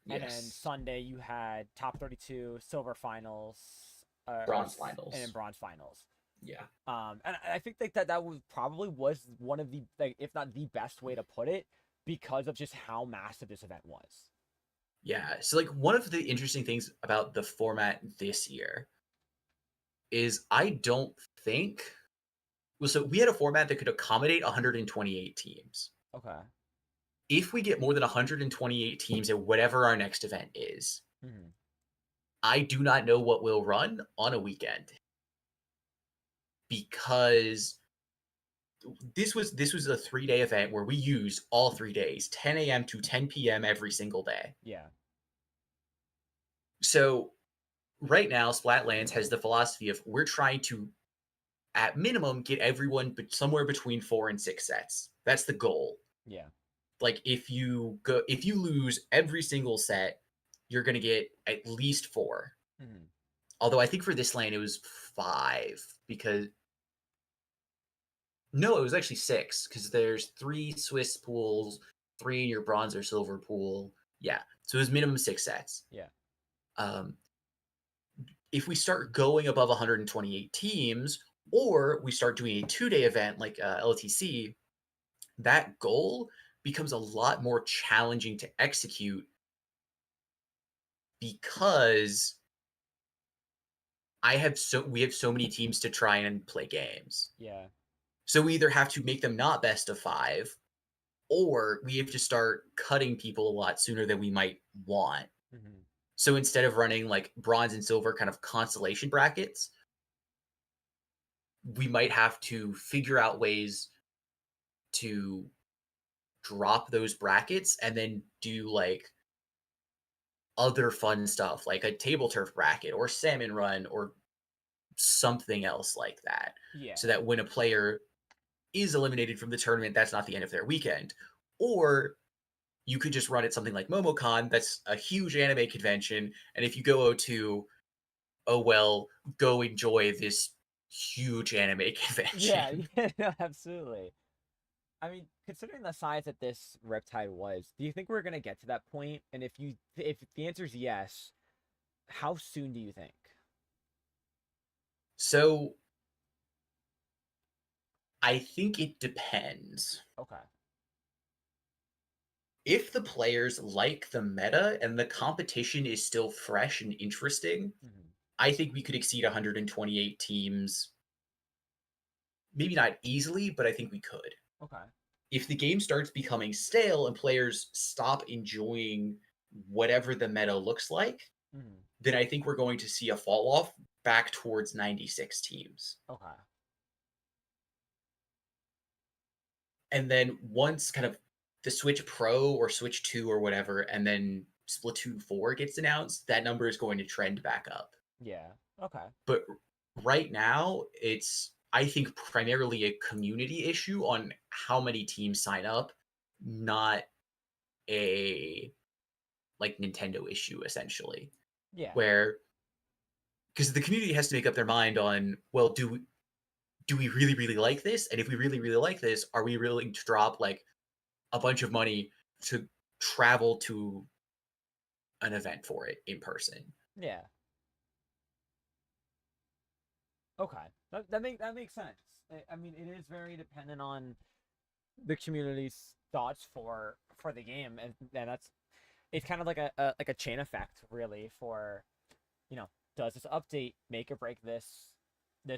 and then Yes. Sunday you had top 32 silver finals, Bronze and then finals. bronze finals. Yeah. And I think like that was probably was one of the like if not the best way to put it because of just how massive this event was. Yeah. So, like, one of the interesting things about the format this year is I don't think. Well, so we had a format that could accommodate 128 teams. Okay. If we get more than 128 teams at whatever our next event is, Hmm. I do not know what will run on a weekend because this was a 3 day event where we used all 3 days, 10 a.m. to 10 p.m. every single day. Yeah. So right now, Splatlands has the philosophy of we're trying to, at minimum, get everyone somewhere between 4 and 6 sets. That's the goal. Yeah. Like if you lose every single set, you're gonna get at least 4. Hmm. Although I think for this lane it was 5 because no, it was actually 6 because there's 3 Swiss pools, 3 in your bronze or silver pool. Yeah, so it was minimum 6 sets. Yeah. Um, if we start going above 128 teams, or we start doing a 2 day event like LTC, that goal becomes a lot more challenging to execute because we have so many teams to try and play games. Yeah. So we either have to make them not best of 5, or we have to start cutting people a lot sooner than we might want. Hmm. So instead of running like bronze and silver kind of consolation brackets, we might have to figure out ways to drop those brackets and then do like other fun stuff like a table turf bracket or salmon run or something else like that. Yeah. So that when a player is eliminated from the tournament, that's not the end of their weekend. Or you could just run it something like MomoCon, that's a huge anime convention. And if you go to oh well, go enjoy this huge anime Yeah, convention. yeah, no, absolutely. I mean, considering the size that this Riptide was, do you think we're gonna get to that point? And if the answer is yes, how soon do you think? So I think it depends. Okay. If the players like the meta and the competition is still fresh and interesting, Hmm. I think we could exceed 128 teams. Maybe not easily, but I think we could. Okay. If the game starts becoming stale and players stop enjoying whatever the meta looks like, Hmm. then I think we're going to see a fall off back towards 96 teams. Okay. And then once kind of the Switch Pro or Switch 2 or whatever, and then Splatoon 4 gets announced, that number is going to trend back up. Yeah. Okay. But right now, it's, I think, primarily a community issue on how many teams sign up, not a like Nintendo issue, essentially. Yeah. Where, because the community has to make up their mind on, well, do we really really like this, and if we really really like this, are we willing to drop like a bunch of money to travel to an event for it in person? Yeah. Okay. That makes sense. I mean, it is very dependent on the community's thoughts for the game, and that's it's kind of like a chain effect, really, for you know, does this update make or break this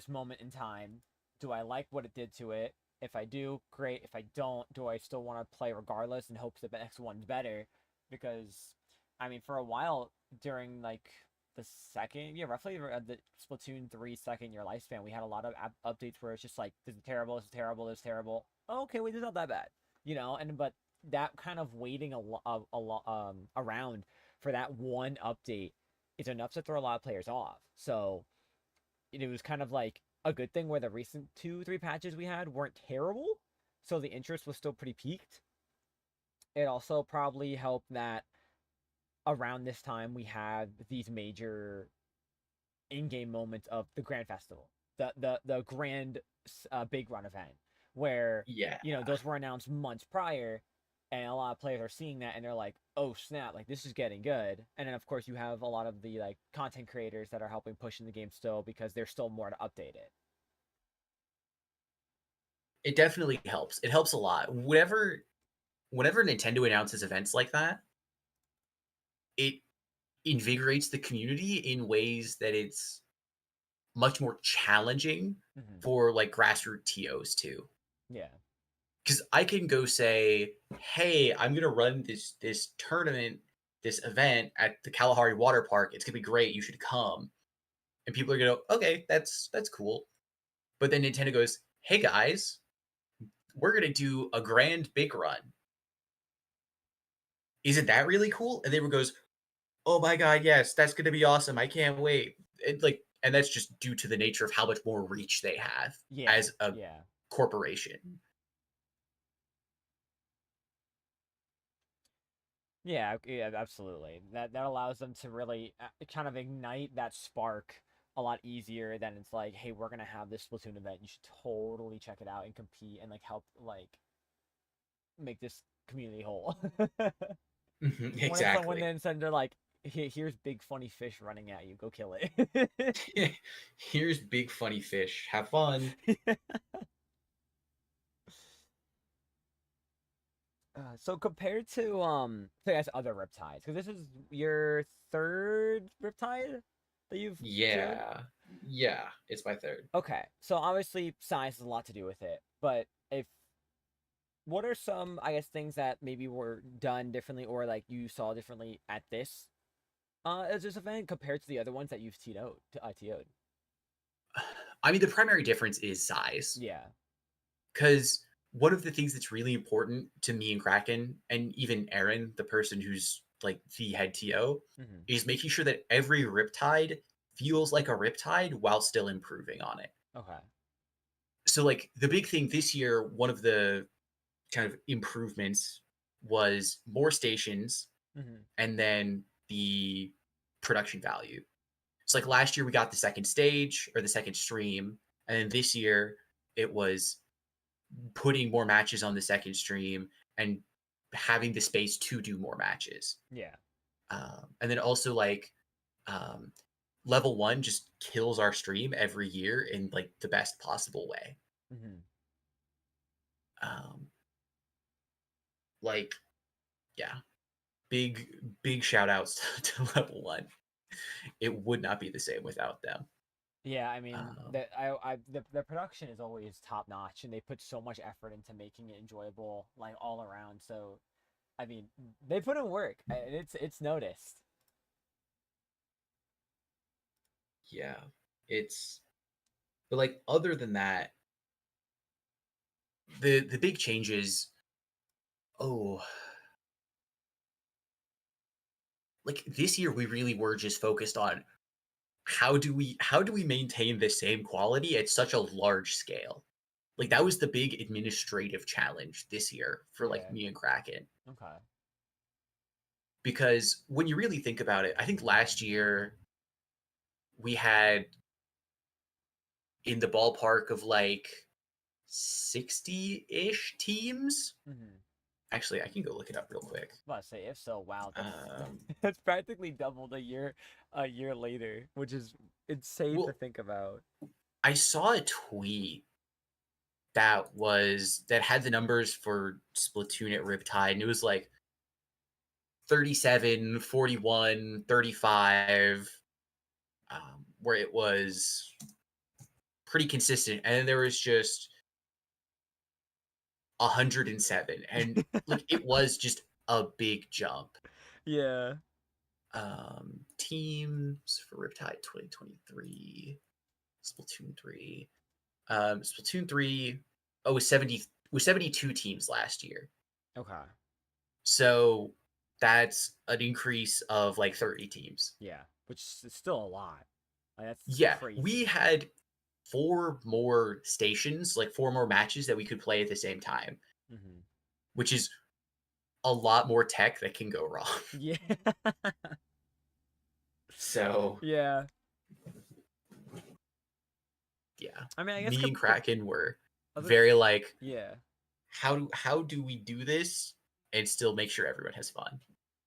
moment in time? Do I like what it did to it? If I do, great. If I don't, do I still want to play regardless in hopes that the next one's better? Because, I mean, for a while during like the second, yeah, roughly the Splatoon 3 second year lifespan, we had a lot of updates where it's just like, this is terrible, this is terrible, this is terrible. Oh, okay, wait, this is not that bad, and but that kind of waiting around for that one update is enough to throw a lot of players off. So it was kind of like a good thing where the recent 2, 3 patches we had weren't terrible. So the interest was still pretty peaked. It also probably helped that around this time we had these major in-game moments of the Grand Festival, the grand big run event, where Yeah, those were announced months prior, and a lot of players are seeing that and they're like, oh snap, like this is getting good. And then of course you have a lot of the like content creators that are helping push in the game still because there's still more to update it. it definitely helps. It helps a lot. Whenever Nintendo announces events like that, it invigorates the community in ways that it's much more challenging Hmm. for like grassroots TOs too. Yeah. Because I can go say, "Hey, I'm gonna run this tournament, this event at the Kalahari Water Park. It's gonna be great. You should come." And people are gonna go, "Okay, that's cool." But then Nintendo goes, "Hey guys, we're gonna do a grand big run. Isn't that really cool?" And everyone goes, "Oh my god, yes, that's gonna be awesome. I can't wait." And that's just due to the nature of how much more reach they have Yeah. as a Yeah. corporation. Yeah, yeah, absolutely. That allows them to really kind of ignite that spark a lot easier than it's like, hey, we're gonna have this Splatoon event. You should totally check it out and compete and like help like make this community whole. Mhm, When exactly. then send they're like, Here's big funny fish running at you. Go kill it." Here's big funny fish. Have fun. So compared to I guess other Riptides, because this is your third Riptide that you've TO'd? Yeah. Yeah, it's my third. Okay, so obviously size has a lot to do with it, but if what are some, I guess, things that maybe were done differently or like you saw differently at this as this event compared to the other ones that you've TO'd? I mean, the primary difference is size. Yeah. Because one of the things that's really important to me and Kraken, and even Aaron, the person who's like the head TO, Hmm. is making sure that every Riptide feels like a Riptide while still improving on it. Okay. So, like, the big thing this year, one of the kind of improvements was more stations Hmm. and then the production value. It's like last year we got the second stage or the second stream, and then this year it was putting more matches on the second stream and having the space to do more matches. Yeah. And then also like um, level one just kills our stream every year in like the best possible way. Hmm. Um, like yeah, big shout outs to level one. It would not be the same without them. Yeah, I mean Um, the production is always top notch, and they put so much effort into making it enjoyable, like all around. So, I mean, they put in work, and it's noticed. yeah, it's but like other than that, the big changes. Oh, like this year we really were just focused on how do we maintain the same quality at such a large scale. Like that was the big administrative challenge this year for like Yeah. me and Kraken. Okay. Because when you really think about it, I think last year we had in the ballpark of like 60-ish teams. Mm-hmm. Actually, I can go look it up real quick. About to say, if so, wow, that's Um, that's practically doubled a year later, which is insane to well, think about. I saw a tweet that had the numbers for Splatoon at Riptide, and it was like 37, 41, 35, where it was pretty consistent. And then there was just 107. And like it was just a big jump. Yeah. Teams for Riptide 2023, Splatoon 3. Splatoon 3, oh, was 72 teams last year. Okay. So that's an increase of like 30 teams. Yeah. Which is still a lot. Like, that's Yeah, we crazy. had four more stations, like four more matches that we could play at the same time, Mm-hmm. which is a lot more tech that can go wrong. Yeah. So Yeah. yeah, I mean, I guess me and Kraken were other. very like, Yeah. how do we do this and still make sure everyone has fun?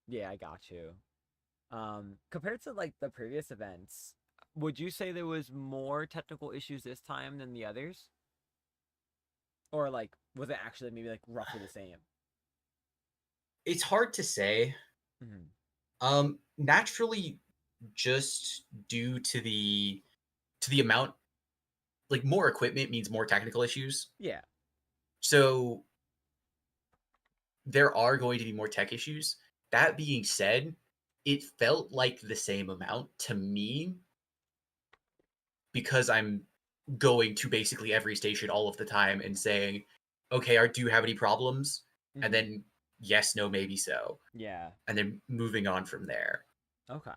Yeah, I got you. Compared to like the previous events, would you say there was more technical issues this time than the others? Or like was it actually maybe like roughly the same? It's hard to say. Mm-hmm. Naturally, just due to the amount, like more equipment means more technical issues. Yeah. So there are going to be more tech issues. That being said, it felt like the same amount to me because I'm going to basically every station all of the time and saying, okay, do you have any problems? And Mm-hmm. then yes, no, maybe so. Yeah. And then moving on from there. Okay.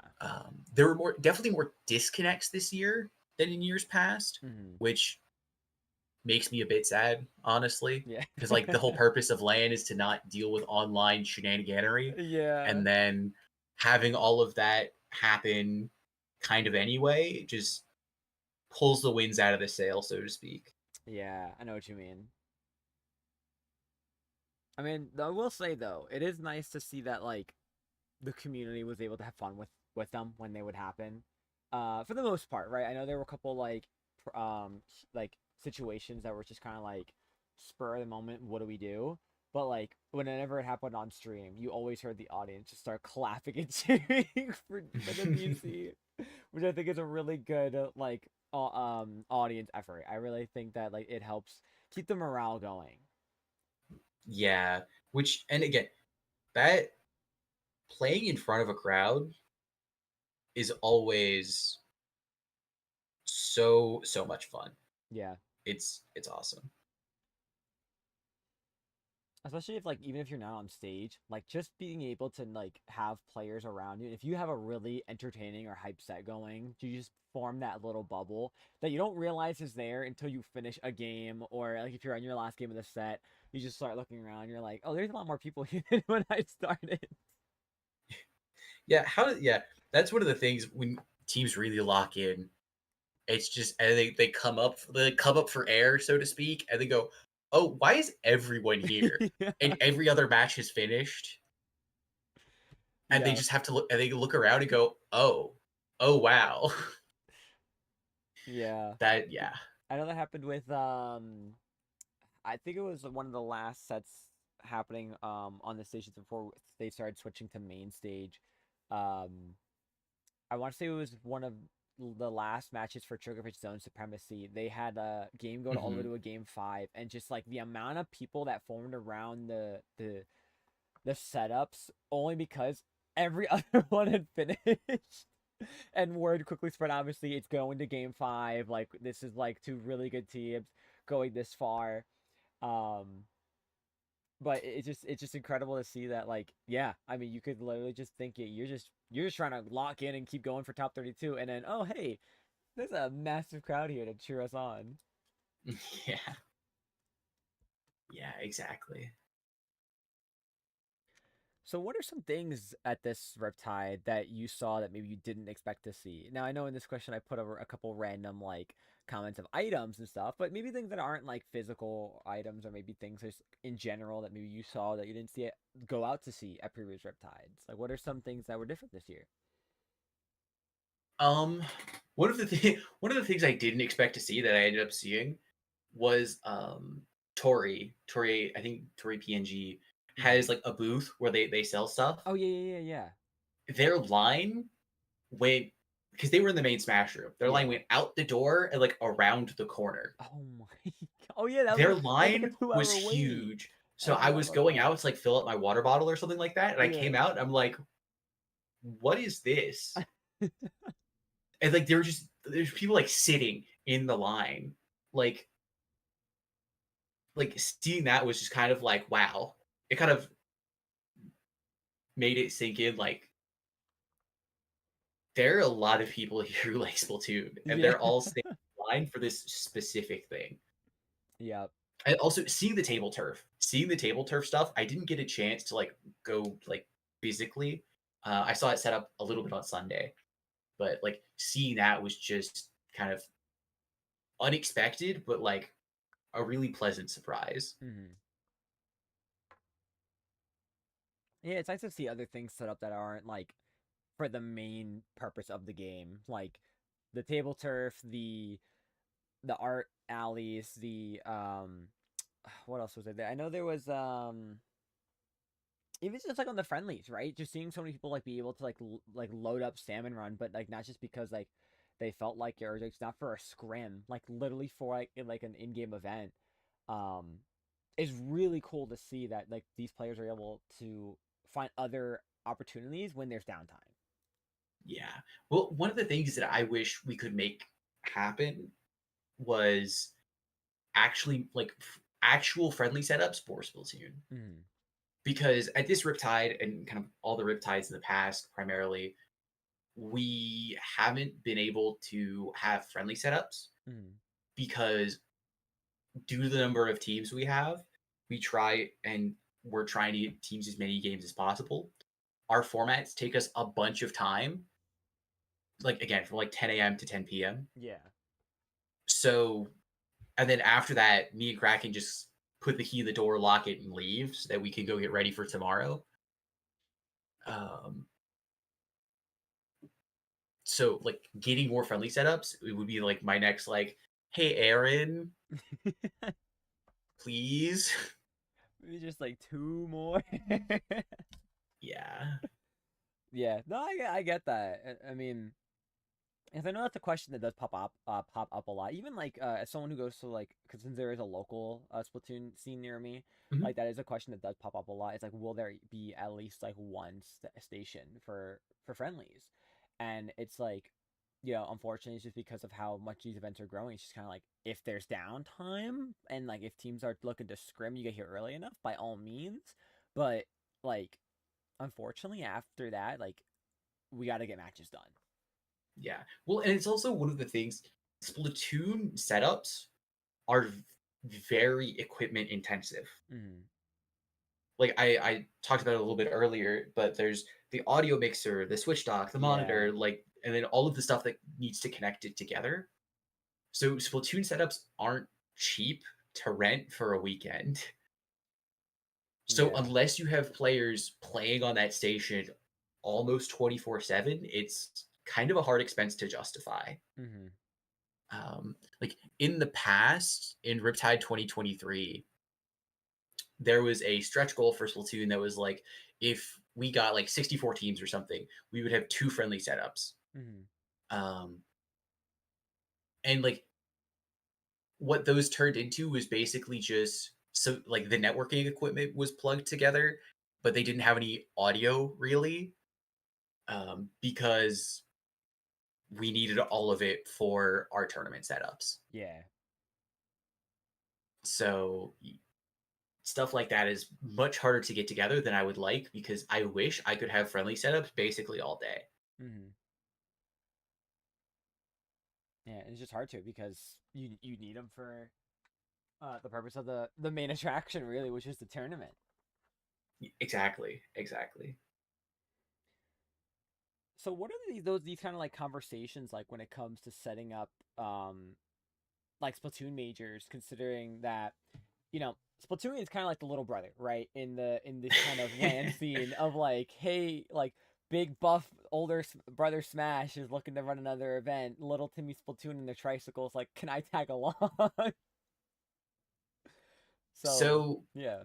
There were definitely more disconnects this year than in years past, Mm-hmm. which makes me a bit sad, honestly, Yeah. because like the whole purpose of LAN is to not deal with online shenaniganery, Yeah. and then having all of that happen kind of anyway just pulls the winds out of the sail, so to speak. Yeah, I know what you mean. I mean, I will say though, it is nice to see that like the community was able to have fun with them when they would happen. For the most part, right? I know there were a couple like situations that were just kind of like spur of the moment. What do we do? But like whenever it happened on stream, you always heard the audience just start clapping and cheering for the VC, which I think is a really good audience effort. I really think that like it helps keep the morale going. Yeah, which and again, that playing in front of a crowd is always so much fun. Yeah. It's awesome. Especially if like even if you're not on stage, like just being able to like have players around you. If you have a really entertaining or hype set going, you just form that little bubble that you don't realize is there until you finish a game, or like if you're on your last game of the set, you just start looking around, you're like, oh, there's a lot more people here than when I started. Yeah, yeah, that's one of the things when teams really lock in. It's just and they come up for air, so to speak, and they go, "Oh, why is everyone here?" Yeah. And every other match is finished, and they Yeah. just have to look and they look around and go, "Oh, oh wow." Yeah. That yeah. I know that happened with I think it was one of the last sets happening on the stations before they started switching to main stage. Um I want to say it was one of the last matches for Triggerfish Zone Supremacy. They had a game go to all the way Mhm. to a game 5, and just like the amount of people that formed around the setups only because every other one had finished. And word quickly spread, obviously it's going to game 5, like this is like two really good teams going this far. um but it's just incredible to see that, like, yeah, I mean, you could literally just think it, you're just trying to lock in and keep going for top 32, and then, oh hey, there's a massive crowd here to cheer us on. Yeah. Yeah, exactly. So what are some things at this Riptide that you saw that maybe you didn't expect to see? Now I know in this question I put over a couple random like comments of items and stuff, but maybe things that aren't like physical items, or maybe things just in general that maybe you saw that you didn't see it go out to see at previous Riptides. Like, what are some things that were different this year? Um, one of the things I didn't expect to see that I ended up seeing was Tori, I think Tori PNG has Mm-hmm. like a booth where they sell stuff. Oh, yeah, yeah, yeah, Their line went because they were in the main smash room. Their line yeah. went out the door and like around the corner. Oh my. Oh yeah, Their that was like a line was 2 hour wait. huge. So I I forgot was about going that. out to like fill up my water bottle or something like that, and I came Yeah. out and I'm like, what is this? And like there were just there's people like sitting in the line. Like seeing that was just kind of like wow. It kind of made it sink in like there are a lot of people here who like Splatoon, and Yeah. they're all staying in line for this specific thing. Yeah. And also seeing the table turf stuff, I didn't get a chance to like go like physically. I saw it set up a little bit on Sunday, but like seeing that was just kind of unexpected, but like a really pleasant surprise. Hmm. Yeah, it's nice to see other things set up that aren't like for the main purpose of the game, like the table turf, the art alleys, the what else was there? I know there was even just like on the friendlies, right? Just seeing so many people like be able to like load up salmon run, but like not just because like they felt like it, or it's not for a scrim, like literally for like an in-game event. Um, is really cool to see that like these players are able to find other opportunities when there's downtime. Yeah. Well, one of the things that I wish we could make happen was actually actual friendly setups for Splatoon. Mm-hmm. Because at this Riptide and kind of all the Riptides in the past, primarily, we haven't been able to have friendly setups Mm-hmm. because due to the number of teams we have, we try and we're trying to get teams as many games as possible. Our formats take us a bunch of time, like again, from like 10 a.m. to 10 p.m. Yeah. So, and then after that, me and Kraken just put the key in the door, lock it, and leave so that we can go get ready for tomorrow. Um, so like getting more friendly setups, it would be like my next like, hey Aaron, please. Maybe just like two more. Yeah. Yeah, no, I get that. I mean, if I know that's a question that does pop up a lot. Even like as someone who goes to like, because since there is a local Splatoon scene near me, Mhm. like that is a question that does pop up a lot. It's like, will there be at least like one station for friendlies? And it's like, unfortunately, it's just because of how much these events are growing. It's just kind of like if there's downtime and like if teams are looking to scrim, you get here early enough, by all means. But like, unfortunately, after that, like we got to get matches done. Yeah. Well, and it's also one of the things Splatoon setups are very equipment intensive. Mm-hmm. Like I talked about it a little bit earlier, but there's the audio mixer, the switch dock, the Yeah. monitor, like and then all of the stuff that needs to connect it together. So Splatoon setups aren't cheap to rent for a weekend. So Yeah. unless you have players playing on that station almost 24/7, it's kind of a hard expense to justify. Mm-hmm. Like in the past, in Riptide 2023, there was a stretch goal for Splatoon that was like, if we got like 64 teams or something, we would have two friendly setups. Mm-hmm. Um, and like what those turned into was basically just so like the networking equipment was plugged together, but they didn't have any audio really, because we needed all of it for our tournament setups. Yeah. So stuff like that is much harder to get together than I would like because I wish I could have friendly setups basically all day. Mm-hmm. Yeah, it's just hard to because you need them for the purpose of the main attraction, really, which is the tournament. Exactly, exactly. So, what are these kind of like conversations like when it comes to setting up like Splatoon majors, considering that Splatoon is kind of like the little brother, right? In this kind of land scene of like, hey, like big buff older brother Smash is looking to run another event. Little Timmy Splatoon and their tricycles, like, can I tag along? So So, yeah.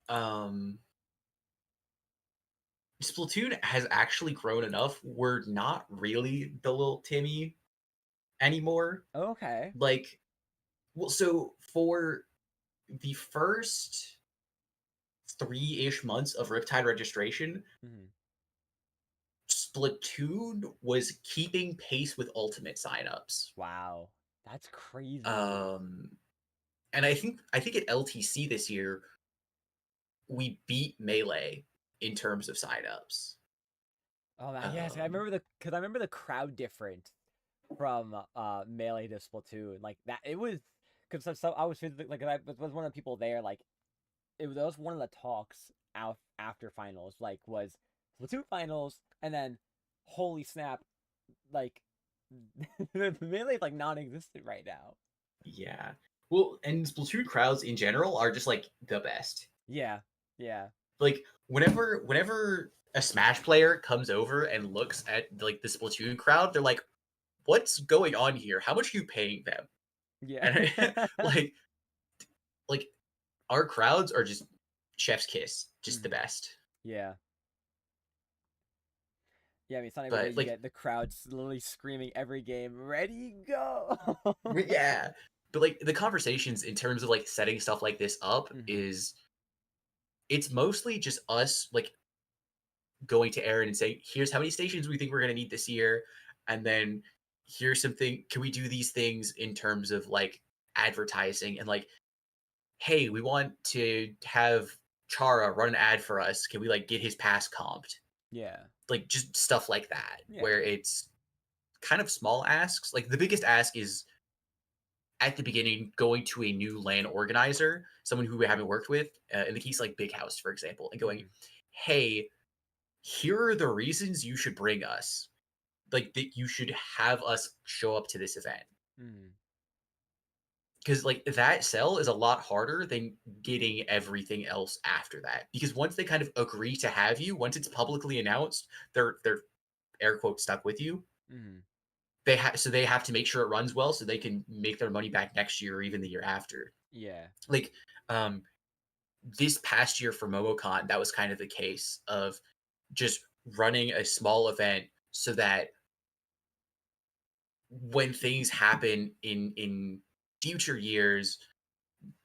um, Splatoon has actually grown enough. We're not really the little Timmy anymore. Okay. Like, well, so for the first 3-ish months of Riptide registration, Hmm. Splatoon was keeping pace with Ultimate signups. Wow, that's crazy. Um, and I think at LTC this year we beat Melee in terms of signups. Oh man, yes, Um, I remember the crowd difference from Melee to Splatoon. Like that, it was because I was physically like I was one of the people there. Like that was one of the talks out after finals. Like was Splatoon finals, and then holy snap, like Melee is like non-existent right now. yeah. Well, and Splatoon crowds in general are just like the best. Yeah, yeah, Like whenever a Smash player comes over and looks at like the Splatoon crowd, they're like, "What's going on here? How much are you paying them?" yeah, And like like our crowds are just chef's kiss, just the hmm, best. yeah. Yeah, I mean, it's not every day But you like get the crowds literally screaming every game, "Ready, go!" yeah, but like the conversations in terms of like setting stuff like this up Hmm. is it's mostly just us like going to Aaron and saying, "Here's how many stations we think we're going to need this year," and then here's something. Can we do these things in terms of like advertising and like, hey, we want to have Chara run an ad for us. Can we like get his pass comped? Yeah, Like just stuff like that, yeah. where it's kind of small asks. Like the biggest ask is at the beginning going to a new LAN organizer, someone who we haven't worked with, in the case like Big House, for example, and going, Hmm. hey, here are the reasons you should bring us. Like that you should have us show up to this event. Hmm. Because like that sell is a lot harder than getting everything else after that. Because once they kind of agree to have you, once it's publicly announced, they're air quote stuck with you. Hmm. They have to make sure it runs well so they can make their money back next year or even the year after. Yeah. Like um this past year for MomoCon, that was kind of the case of just running a small event so that when things happen in future years,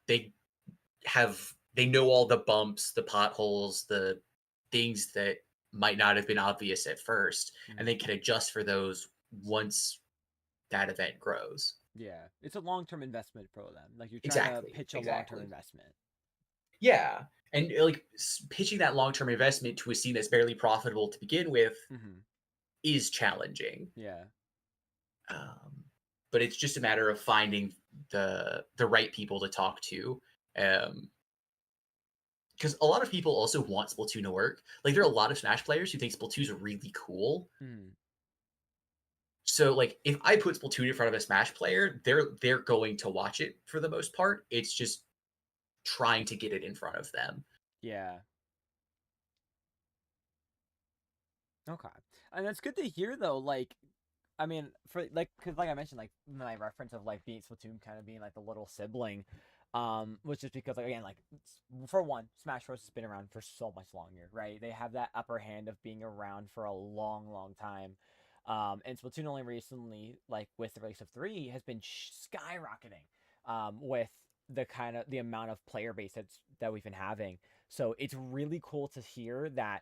they they know all the bumps, the potholes, the things that might not have been obvious at first, and they Hmm. can adjust for those once that event grows. Yeah. It's a long-term investment for them. Like you're trying to Exactly, pitch a long-term exactly. investment. Yeah, and like pitching that long-term investment to a scene that's barely profitable to begin with Hmm. is challenging. Yeah. Um, but it's just a matter of finding the right people to talk to. Because a lot of people also want Splatoon to work. Like there are a lot of Smash players who think Splatoon is really cool, Hmm. So like if I put Splatoon in front of a Smash player, they're going to watch it for the most part. It's just trying to get it in front of them. Yeah. Okay. And that's good to hear though. Like, I mean, for like, cause like I mentioned, like my reference of like being Splatoon kind of being like the little sibling, was just because like again, like for one, Smash Bros has been around for so much longer, right? They have that upper hand of being around for a long, long time. And Splatoon only recently, like with the release of three, has been skyrocketing, with the kind of the amount of player base that we've been having. So it's really cool to hear that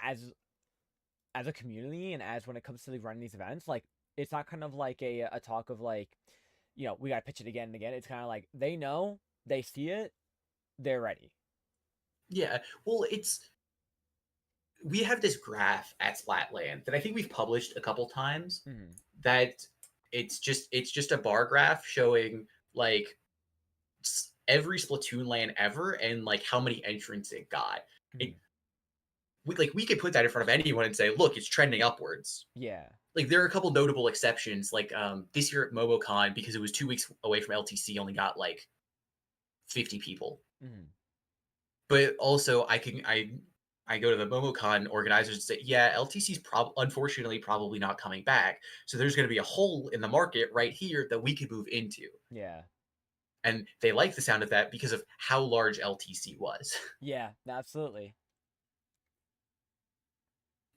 as a community and as when it comes to running these events, like it's not kind of like a talk of like, we gotta pitch it again and again. It's kind of like they know, they see it, they're ready. Yeah. Well, it's we have this graph at Splatland that I think we've published a couple times Mm-hmm. that it's just a bar graph showing like every Splatoon LAN ever and like how many entrants it got. Mm-hmm. It, we could put that in front of anyone and say, look, it's trending upwards. Yeah. Like there are a couple notable exceptions, like this year at MomoCon because it was 2 weeks away from LTC, only got like 50 people. Mm-hmm. But also, I go to the MomoCon organizers and say, yeah, LTC's unfortunately probably not coming back. So there's going to be a hole in the market right here that we could move into. Yeah. And they like the sound of that because of how large LTC was. Yeah. Absolutely.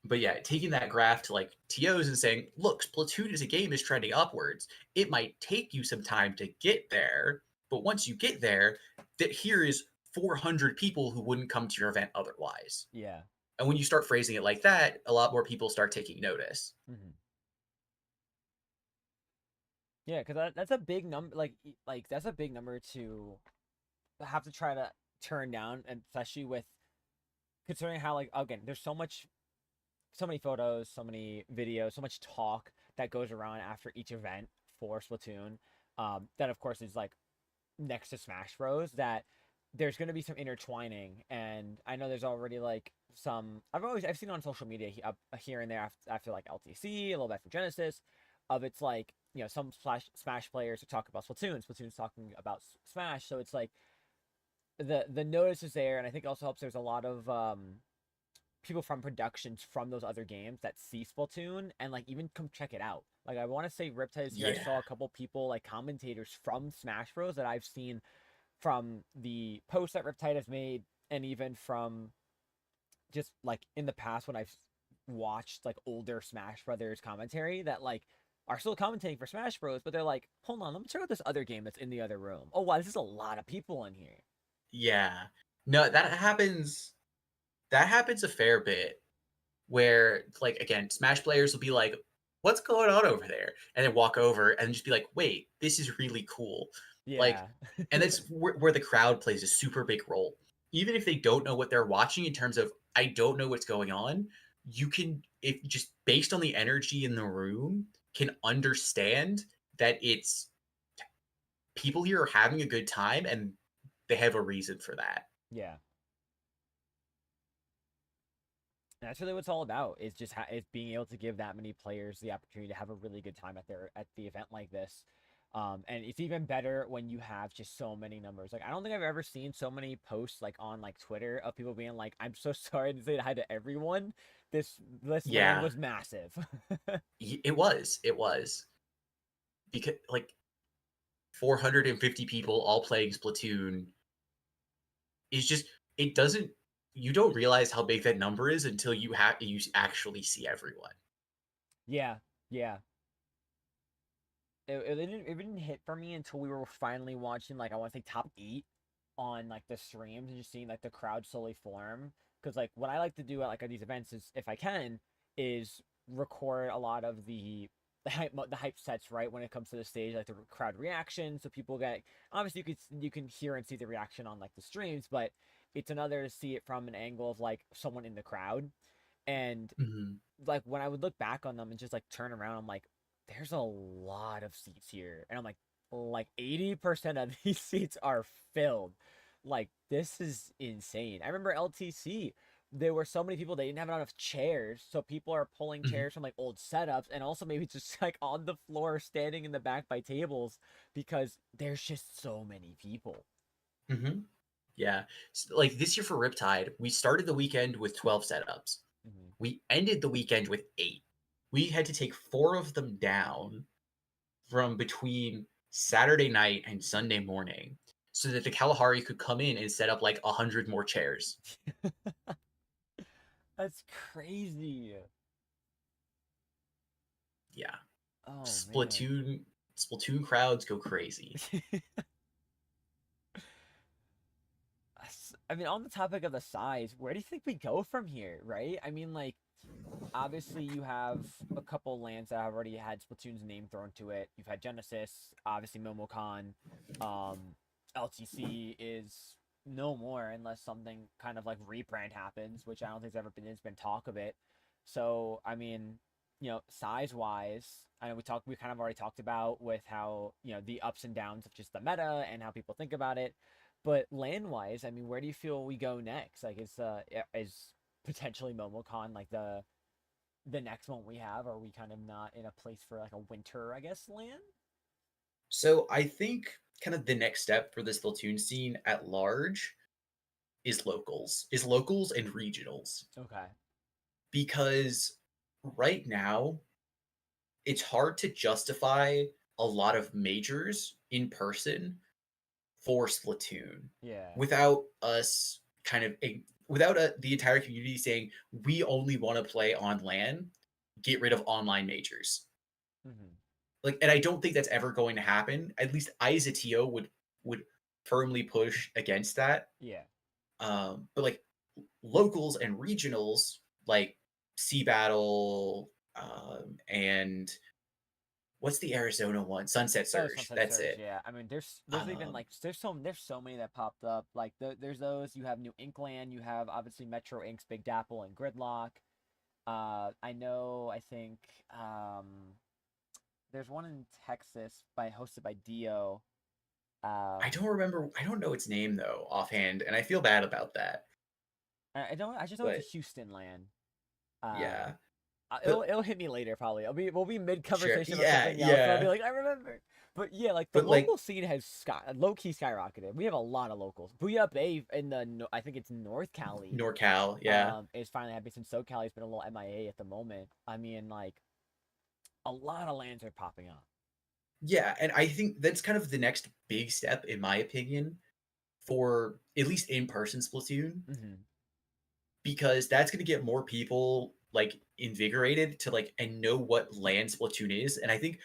But yeah, taking that graph to like TOs and saying, look, Splatoon as a game is trending upwards. It might take you some time to get there, but once you get there, that here is 400 people who wouldn't come to your event otherwise. Yeah. And when you start phrasing it like that, a lot more people start taking notice. Mm-hmm. Yeah, because that's a big number. Like that's a big number to have to try to turn down, and especially with considering how like again, there's so many photos, so many videos, so much talk that goes around after each event for Splatoon. That of course is like next to Smash Bros. That there's going to be some intertwining, and I know there's already like some. I've seen on social media here and there after like LTC, a little bit for Genesis, of it's like some Smash players talk about Splatoon, Splatoon's talking about Smash, so it's like the notice is there, and I think it also helps. There's a lot of people from productions from those other games that see Splatoon and like even come check it out. Like I want to say Riptide this year, I Yeah. saw a couple people like commentators from Smash Bros that I've seen from the posts that Riptide has made, and even from just like in the past when I've watched like older Smash Brothers commentary that like are still commentating for Smash Bros, but they're like, hold on, let me check out this other game that's in the other room. Oh wow, this is a lot of people in here. Yeah. No, that happens a fair bit where like again, Smash players will be like, "What's going on over there?" and then walk over and just be like, "Wait, this is really cool." Like Yeah. and that's where the crowd plays a super big role. Even if they don't know what they're watching in terms of I don't know what's going on, you can if just based on the energy in the room can understand that it's people here are having a good time and they have a reason for that. Yeah. And that's really what it's all about. Is just is being able to give that many players the opportunity to have a really good time at the event like this. And it's even better when you have just so many numbers. Like I don't think I've ever seen so many posts like on like Twitter of people being like, "I'm so sorry to say hi to everyone. This land Yeah, was massive." it was because like 450 people all playing Splatoon is just it doesn't you don't realize how big that number is until you actually see everyone. Yeah, yeah. It didn't hit for me until we were finally watching like I want to say top eight on like the streams and just seeing like the crowd slowly form. Because like what I like to do at these events is if I can is record a lot of the hype sets right when it comes to the stage like the crowd reaction so people get obviously you can hear and see the reaction on like the streams but it's another to see it from an angle of like someone in the crowd and Mhm. like when I would look back on them and just like turn around, I'm like, there's a lot of seats here, and I'm like 80% of these seats are filled. Like this is insane. I remember LTC there were so many people, they didn't have enough chairs, so people are pulling Hmm. chairs from like old setups, and also maybe just like on the floor standing in the back by tables because there's just so many people. Hmm. Yeah. Like this year for Riptide, we started the weekend with 12 setups. Hmm. We ended the weekend with 8. We had to take 4 of them down from between Saturday night and Sunday morning so that the Kalahari could come in and set up like 100 more chairs. That's crazy. Yeah. Oh man. Splatoon crowds go crazy. I mean, on the topic of the size, where do you think we go from here, right? I mean, like, obviously you have a couple lands that have already had Splatoon's name thrown to it. You've had Genesis, obviously Momocon, LTC is no more unless something kind of like rebrand happens, which I don't think there's been talk of it. So I mean, size wise, I know we kind of already talked about with how the ups and downs of just the meta and how people think about it. But land wise, I mean, where do you feel we go next? Like, is potentially MomoCon like the next one we have? Are we kind of not in a place for like a winter, I guess, land? So I think kind of the next step for the Splatoon scene at large is locals and regionals Okay. because right now it's hard to justify a lot of majors in person for Splatoon Yeah. without us kind of without the entire community saying we only want to play on LAN, get rid of online majors. Hmm. Like, and I don't think that's ever going to happen. At least I as a TO would firmly push against that. Yeah. But like locals and regionals, like Sea Battle, and what's the Arizona one? Sunset Oh, Surge. Sunset That's Surge. it. Yeah. I mean, there's even Um, like there's so many that popped up. Like there's those. You have New Inkland. You have obviously Metro Inks, Big Dapple, and Gridlock. I know. I think there's one in Texas hosted by Dio. I Um, don't remember. I don't know its name though offhand, and I feel bad about that. I don't. I just know it's a But Houston land. yeah, It'll but it'll hit me later probably. We'll be mid sure. conversation about Yeah, something else, and I'll be yeah. like, I remember. But yeah, like the But like local scene has low key skyrocketed. We have a lot of locals. Booyah Bay in I think it's North Cali. NorCal, yeah. Is finally happening since SoCal has been a little MIA at the moment. I mean, like a lot of lands are popping up. Yeah, and I think that's kind of the next big step, in my opinion, for at least in-person Splatoon, Hmm. because that's going to get more people like invigorated to like and know what land Splatoon is. And I think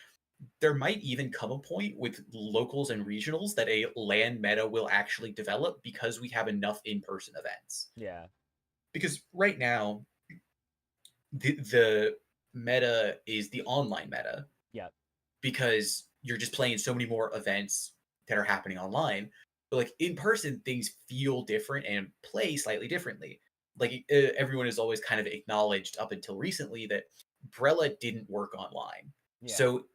there might even come a point with locals and regionals that a land meta will actually develop because we have enough in-person events. Yeah. Because right now, the meta is the online meta Yep. because you're just playing so many more events that are happening online. But like in person, things feel different and play slightly differently. Like everyone has always kind of acknowledged up until recently that Brella didn't work online. Yeah. So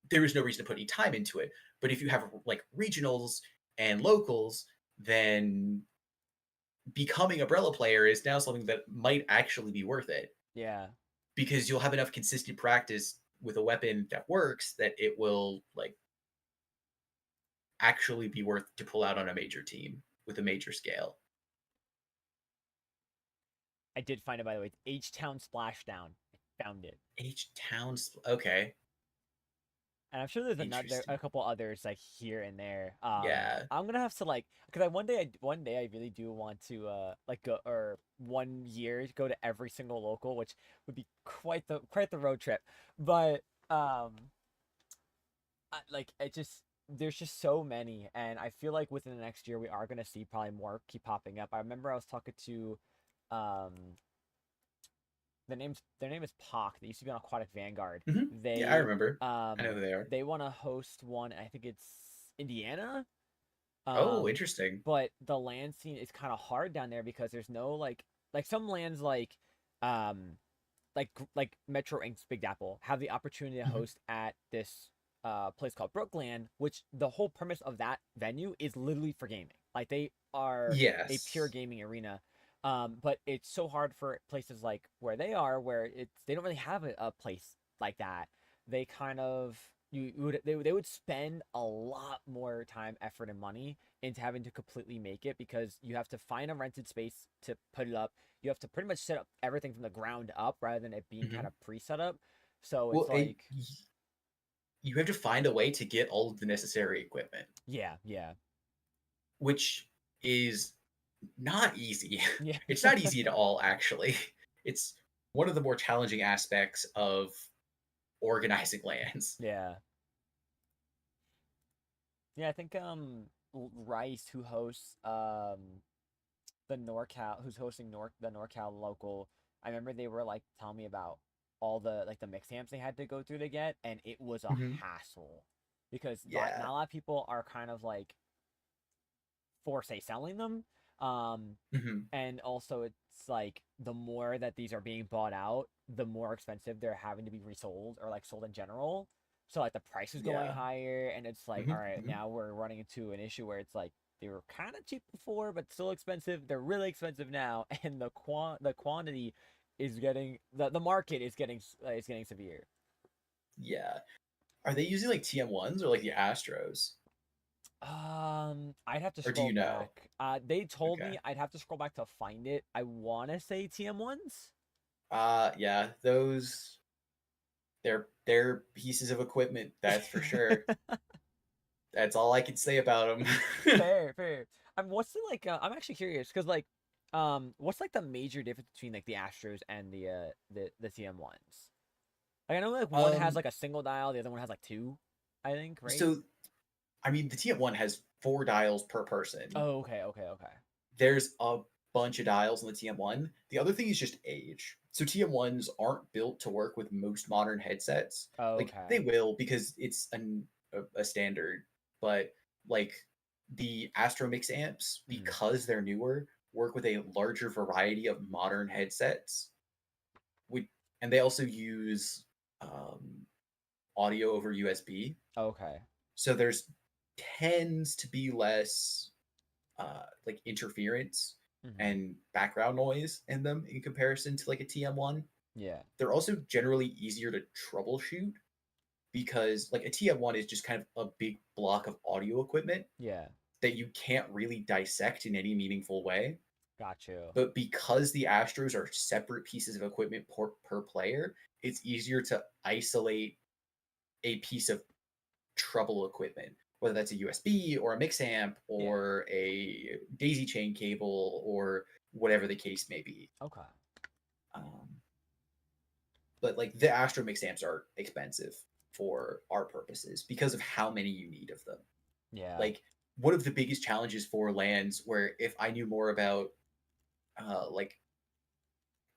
there was no reason to put any time into it. But if you have like regionals and locals, then becoming a Brella player is now something that might actually be worth it Yeah. because you'll have enough consistent practice with a weapon that works that it will like actually be worth to pull out on a major team with a major scale. I did find it by the way. It's H Town Splashdown. I found it. H towns, okay, And I'm sure there's a interesting. couple others like here and there. Yeah. I'm gonna have to like, cause one day I really do want to like go or one year go to every single local, which would be quite the road trip. But like it just there's just so many, and I feel like within the next year we are gonna see probably more keep popping up. I remember I was talking to um their name is Pock. They used to be on Aquatic Vanguard. Hmm. Yeah, I They remember. I know um who they are. they want to host one. I think it's Indiana. Oh, Um, interesting. but the land scene is kind of hard down there because there's no like some lands um like Metro Inc.'s Big Apple have the opportunity to Hmm. host at this place called Brookland, which the whole premise of that venue is literally for gaming. Like they are a pure Yes. gaming arena. But it's so hard for places like where they are, where they don't really have a place like that. They kind of they would spend a lot more time, effort, and money into having to completely make it because you have to find a rented space to put it up. You have to pretty much set up everything from the ground up rather than it being kind Hmm. of pre-set up. So it's Well, like, you have to find a way to get all of the necessary equipment, yeah, yeah, which is not easy. yeah, It's not easy at all, actually. It's one of the more challenging aspects of organizing lands. yeah. Yeah, I think Rice, who hosts the NorCal, who's hosting the NorCal local, I remember they were like telling me about all the like the mix amps they had to go through to get, and it was a Hmm. hassle because not Yeah. a lot of people are kind of like for say selling them. Um, Hmm. and also it's like the more that these are being bought out, the more expensive they're having to be resold or like sold in general. So like the price is going Yeah. higher, and it's like, Hmm. all right, Hmm. now we're running into an issue where it's like they were kind of cheap before, but still expensive. They're really expensive now, and the quantity is getting the market is getting severe. Yeah. Are they using like TM1s or like the Astros? I'd have to Or do scroll you know? back. They told Okay. me I'd have to scroll back to find it. I want to say TM1s. Yeah, those they're pieces of equipment, that's for sure. That's all I can say about them. Fair, fair. What's the like? I'm actually curious because like, what's like the major difference between like the Astros and the TM ones? Like I know like one has um, like a single dial, the other one has like two, I think, right? so I mean, the TM1 has 4 dials per person. Oh, okay, okay, okay. There's a bunch of dials in the TM1. The other thing is just age. So TM1s aren't built to work with most modern headsets. Oh, Like okay. they will because it's a standard, but like the Astro Mix amps, Mm, because they're newer, work with a larger variety of modern headsets. We and they also use um, audio over USB. okay. So there's tends to be less like interference Mm-hmm. and background noise in them in comparison to like a TM1. Yeah, They're also generally easier to troubleshoot because like a TM1 is just kind of a big block of audio equipment yeah. that you can't really dissect in any meaningful way. Got you. But because the Astros are separate pieces of equipment per player, it's easier to isolate a piece of trouble equipment, whether that's a USB or a mix amp Yeah. or a daisy chain cable or whatever the case may be. Okay. Um, but like the Astro mix amps are expensive for our purposes because of how many you need of them. Yeah. Like one of the biggest challenges for lands where if I knew more about like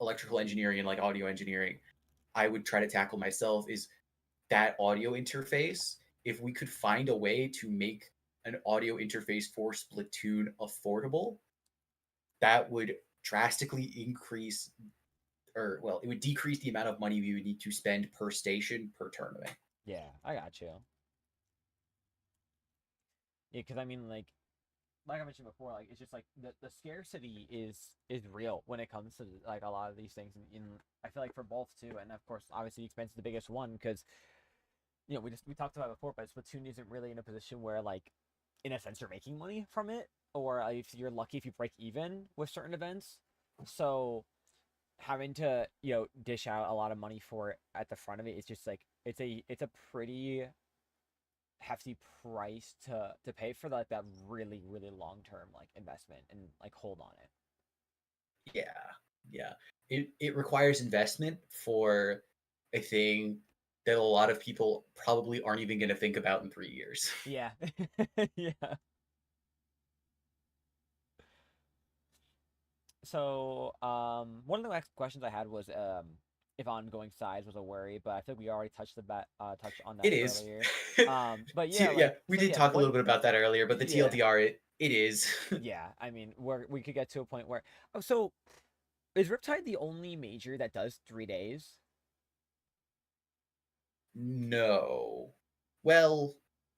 electrical engineering and like audio engineering, I would try to tackle myself is that audio interface. If we could find a way to make an audio interface for Splatoon affordable, that would drastically increase, or well, it would decrease the amount of money we would need to spend per station per tournament. Yeah. I got you. Yeah, because I mean, like I mentioned before, like it's just like the scarcity is real when it comes to like a lot of these things, and I feel like for both too, and of course, obviously, expense is the biggest one because we talked about it before, but Splatoon isn't really in a position where like, in a sense, you're making money from it, or if you're lucky if you break even with certain events, so having to dish out a lot of money for it at the front of it is just like it's a pretty hefty price to pay for like that really really long term like investment and like hold on it. Yeah, yeah. It requires investment for a thing that a lot of people probably aren't even going to think about in 3 years. Yeah. Yeah. So one of the next questions I had was if ongoing size was a worry, but I think we already touched on that It is. earlier. But yeah, Yeah, like we so did yeah, talk a what little bit about that earlier, but the yeah. TLDR, it is. Yeah, I mean, we could get to a point where oh, so is Riptide the only major that does 3 days? No. Well,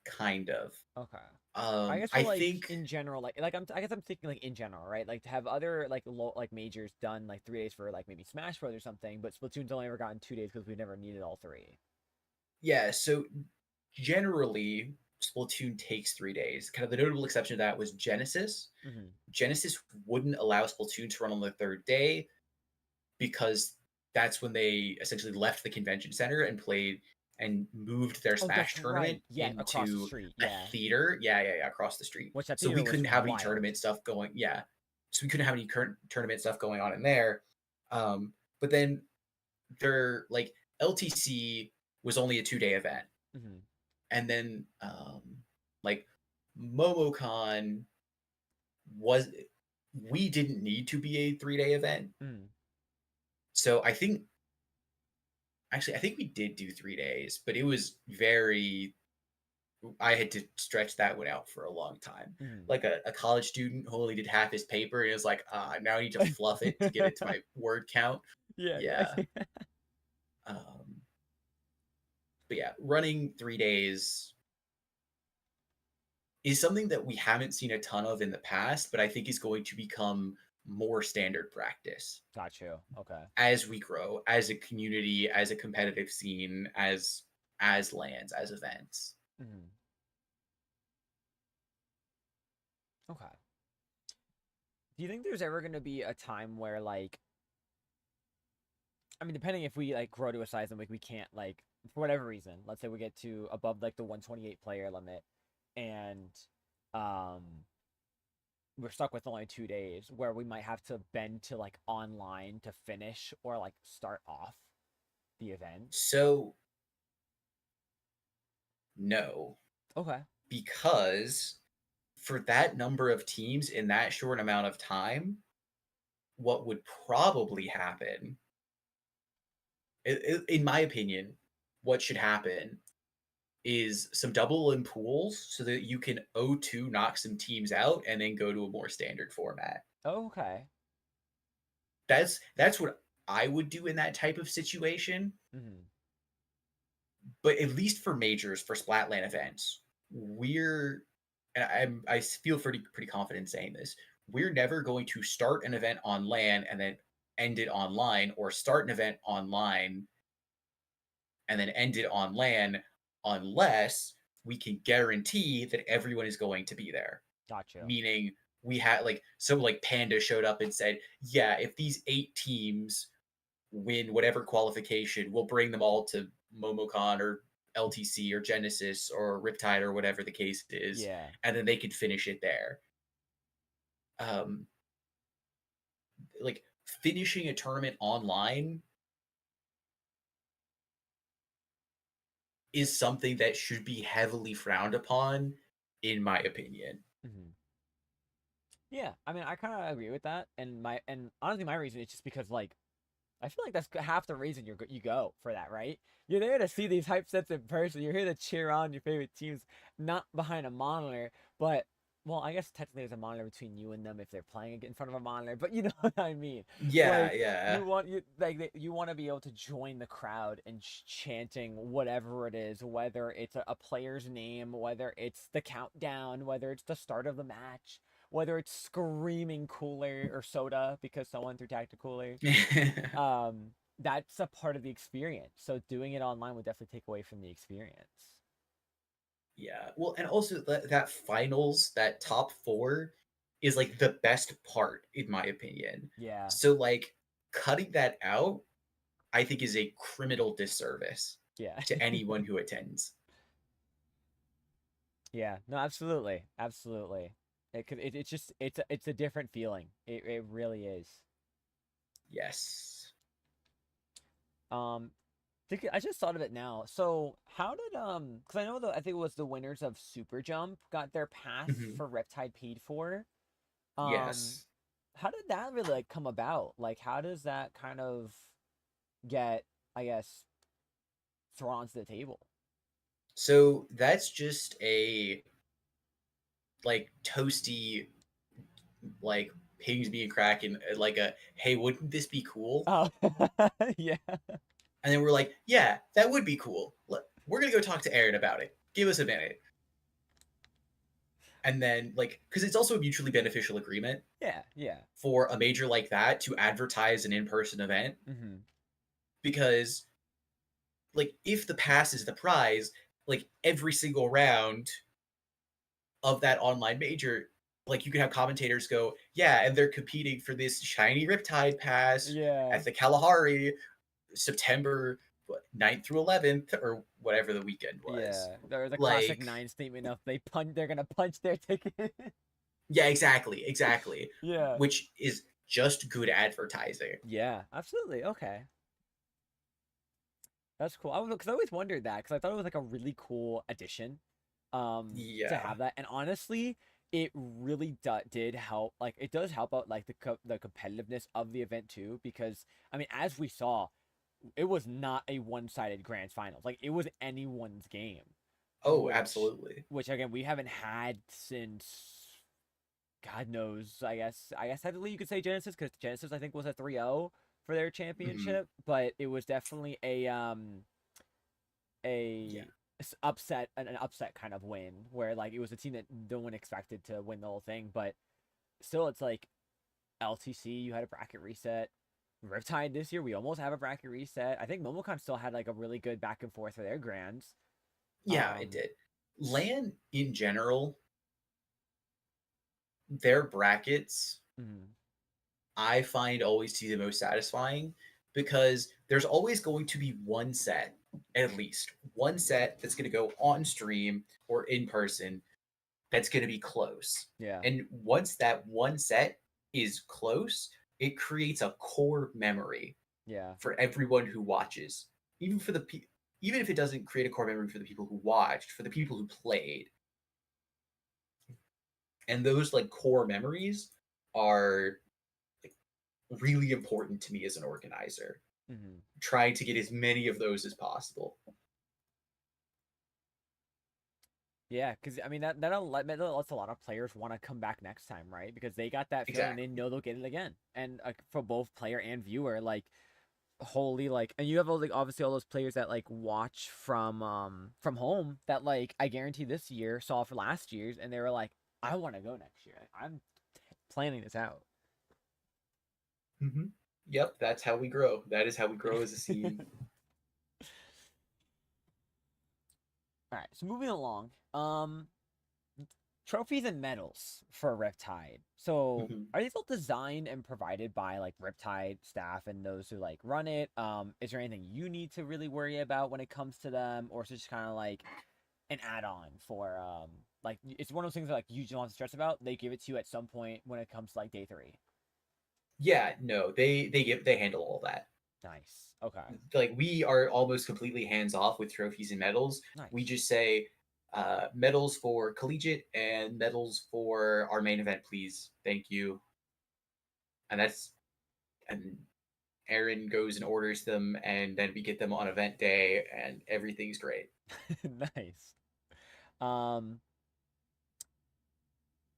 kind of. Okay. I guess for I like think in general, I guess I'm thinking like in general, right? Like to have other like majors done like 3 days for like maybe Smash Bros or something, but Splatoon's only ever gotten 2 days because we've never needed all three. yeah. So generally, Splatoon takes 3 days. Kind of the notable exception to that was Genesis. Mm-hmm. Genesis wouldn't allow Splatoon to run on the third day because that's when they essentially left the convention center and played and moved their Oh, Smash that's tournament right. Yeah, across the into street. a Yeah, theater. Yeah, across the street. which that So theater we was couldn't have any wild. tournament stuff going. Yeah, so we couldn't have any current tournament stuff going on in there. But then their like LTC was only a 2 day event, Mm-hmm. and then like MomoCon was we didn't need to be a 3 day event. Mm-hmm. So I think we did do 3 days, but it was very I had to stretch that one out for a long time. Mm-hmm. Like a college student who only did half his paper and is like, now I need to fluff it to get it to my word count. Yeah, yeah. Yeah. Um, but yeah, running 3 days is something that we haven't seen a ton of in the past, but I think is going to become more standard practice Got you. Okay. as we grow, as a community, as a competitive scene, as lands, as events. Mm-hmm. Okay. Do you think there's ever going to be a time where like I mean, depending if we like grow to a size and like we can't like for whatever reason, let's say we get to above like the 128 player limit and um we're stuck with only 2 days where we might have to bend to like online to finish or like start off the event. So, no, Okay. because for that number of teams in that short amount of time, what would probably happen, in my opinion, what should happen is some double in pools so that you can O2 knock some teams out and then go to a more standard format. Okay. That's what I would do in that type of situation. Mm-hmm. But at least for majors, for Splatland events, we're and I feel pretty confident saying this. We're never going to start an event on LAN and then end it online, or start an event online and then end it on LAN, unless we can guarantee that everyone is going to be there. Got you. Meaning we had like so like Panda showed up and said, yeah, if these 8 teams win whatever qualification, we'll bring them all to MomoCon or LTC or Genesis or Riptide or whatever the case is, Yeah. and then they could finish it there. Um, like finishing a tournament online is something that should be heavily frowned upon, in my opinion. Mm-hmm. Yeah. I mean, I kind of agree with that, and honestly, my reason is just because like I feel like that's half the reason you go for that, right? You're there to see these hype sets in person. You're here to cheer on your favorite teams, not behind a monitor. But well, I guess technically there's a monitor between you and them if they're playing in front of a monitor. But you know what I mean? Yeah, Like yeah. you want to be able to join the crowd and chanting whatever it is, whether it's a player's name, whether it's the countdown, whether it's the start of the match, whether it's screaming cooler or soda because someone threw tactical cooler. That's a part of the experience. So doing it online would definitely take away from the experience. Yeah. Well, and also that finals, that top four is like the best part, in my opinion. Yeah. So, like, cutting that out, I think, is a criminal disservice Yeah. to anyone who attends. Yeah. No, absolutely. Absolutely. It's just it's a different feeling. It really is. Yes. Um I just thought of it now. So how did because I know I think it was the winners of Super Jump got their pass Mhm. for Riptide paid for. Um Yes. how did that really like come about? Like how does that kind of get, I guess, thrown onto the table? So that's just a like toasty, like pigs being cracking, like a hey, wouldn't this be cool? Oh, yeah. And then we're like, yeah, that would be cool. We're gonna go talk to Aaron about it. Give us a minute. And then like because it's also a mutually beneficial agreement Yeah, yeah. for a major like that to advertise an in-person event Mm-hmm. because like if the pass is the prize, like every single round of that online major, like you could have commentators go, yeah, and they're competing for this shiny Riptide pass Yeah. at the Kalahari September 9th through 11th or whatever the weekend was. Yeah. They're the classic Like, nine statement of they're gonna punch their ticket. yeah, exactly, exactly. Yeah. Which is just good advertising. Yeah, absolutely. Okay. That's cool. Because I always wondered that because I thought it was like a really cool addition, to Yeah. have that. And honestly, it really did help. Like, it does help out like the competitiveness of the event too. Because I mean, as we saw, it was not a one-sided grand finals. Like, it was anyone's game, Oh, which absolutely. again we haven't had since God knows. I guess technically you could say Genesis because Genesis I think was a 3-0 for their Hmm. championship, but it was definitely Yeah. a upset an upset kind of win where like it was a team that no one expected to win the whole thing, but still it's like LTC you had a bracket reset. Riptide this year we almost have a bracket reset. I think Momocon still had like a really good back and forth for their grands. Yeah, it Um did. LAN in general, their brackets mhm. I find always to be the most satisfying because there's always going to be one set, at least one set that's going to go on stream or in person that's going to be close. Yeah. And once that one set is close, it creates a core memory Yeah. for everyone who watches. Even for even if it doesn't create a core memory for the people who watched, for the people who played. And those like core memories are like really important to me as an organizer, Mhm. trying to get as many of those as possible. Yeah, because I mean that lets a lot of players want to come back next time, right? Because they got that feeling they Exactly. know they'll get it again, and for both player and viewer, like holy like, and you have all like obviously all those players that like watch from home that like I guarantee this year saw for last year's, and they were like, I want to go next year. I'm planning this out. Mm-hmm. Yep, that's how we grow. That is how we grow as a scene. All right, so moving along. Trophies and medals for Riptide. So Mm-hmm. are these all designed and provided by like Riptide staff and those who like run it? Is there anything you need to really worry about when it comes to them, or is it just kind of like an add-on for like it's one of those things that like you don't have to stress about. They give it to you at some point when it comes to like day three. Yeah, no, they handle all that. Nice. Okay. Like we are almost completely hands off with trophies and medals. We Nice. just say medals for collegiate and medals for our main event, please. Thank you. And that's and Aaron goes and orders them, and then we get them on event day, and everything's great. Nice. Um,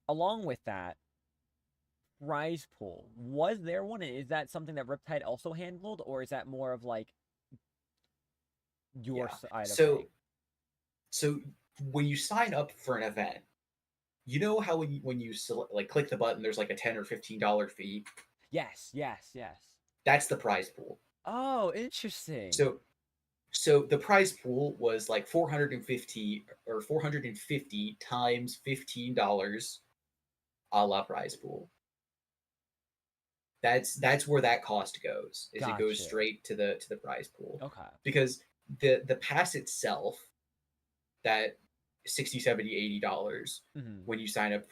Along with that, prize pool. Was there one? Is that something that Riptide also handled, or is that more of like your Yeah. side of So thing? so when you sign up for an event, you know how when you like click the button, there's like a $10 or $15 fee. Yes, yes, yes. That's the prize pool. Oh, interesting. So so the prize pool was like 450 or 450 times $15 a la prize pool. That's where that cost goes. Is it goes Gotcha. straight to the prize pool Okay. because the pass itself that 60, 70, $80 Hmm. when you sign up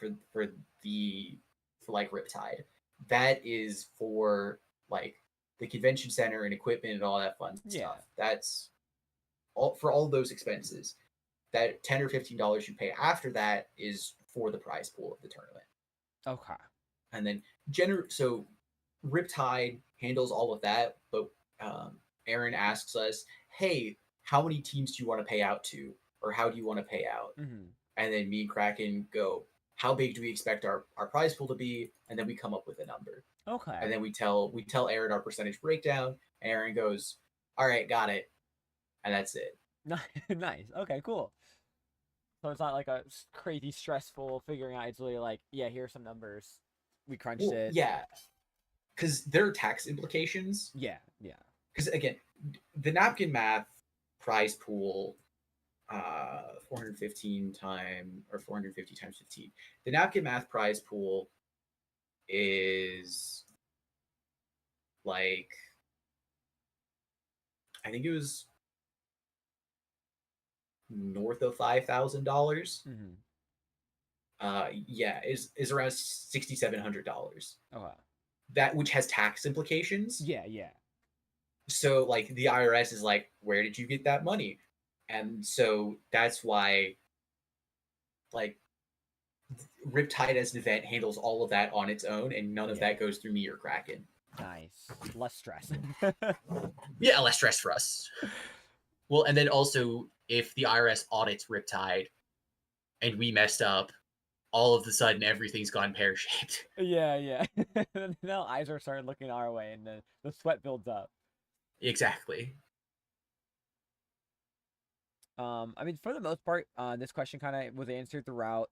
the for like Riptide. That is for like the convention center and equipment and all that fun Yeah. stuff. That's all for all those expenses. That $10 or $15 you pay after that is for the prize pool of the tournament. Okay. And then so Riptide handles all of that, but Aaron asks us, "Hey, how many teams do you want to pay out to, or how do you want to pay out?" Hmm. And then me and Kraken go, "How big do we expect our prize pool to be?" And then we come up with a number, and Okay. then we tell Aaron our percentage breakdown. And Aaron goes, "All right, got it," and that's it. Nice. Okay. Cool. So it's not like a crazy stressful figuring out. It's really like, yeah, here's some numbers. We crunched Well, it. yeah, because there are tax implications. Yeah, yeah. Because again, the napkin math prize pool, 415 times or 450 times 15. The napkin math prize pool is like, I think it was north of $5,000. Mm-hmm. Yeah, is around $6,700. Okay. That, which has tax implications. Yeah, yeah. So like the IRS is like, where did you get that money? And so that's why like Riptide as an event handles all of that on its own, and none of Yeah. that goes through me or Kraken. Nice. Less stress. Yeah, less stress for us. Well, and then also if the IRS audits Riptide and we messed up, all of a sudden everything's gone pear shaped. Yeah, yeah. Now eyes are starting looking our way, and the sweat builds up. Exactly. I mean, for the most part, this question kind of was answered throughout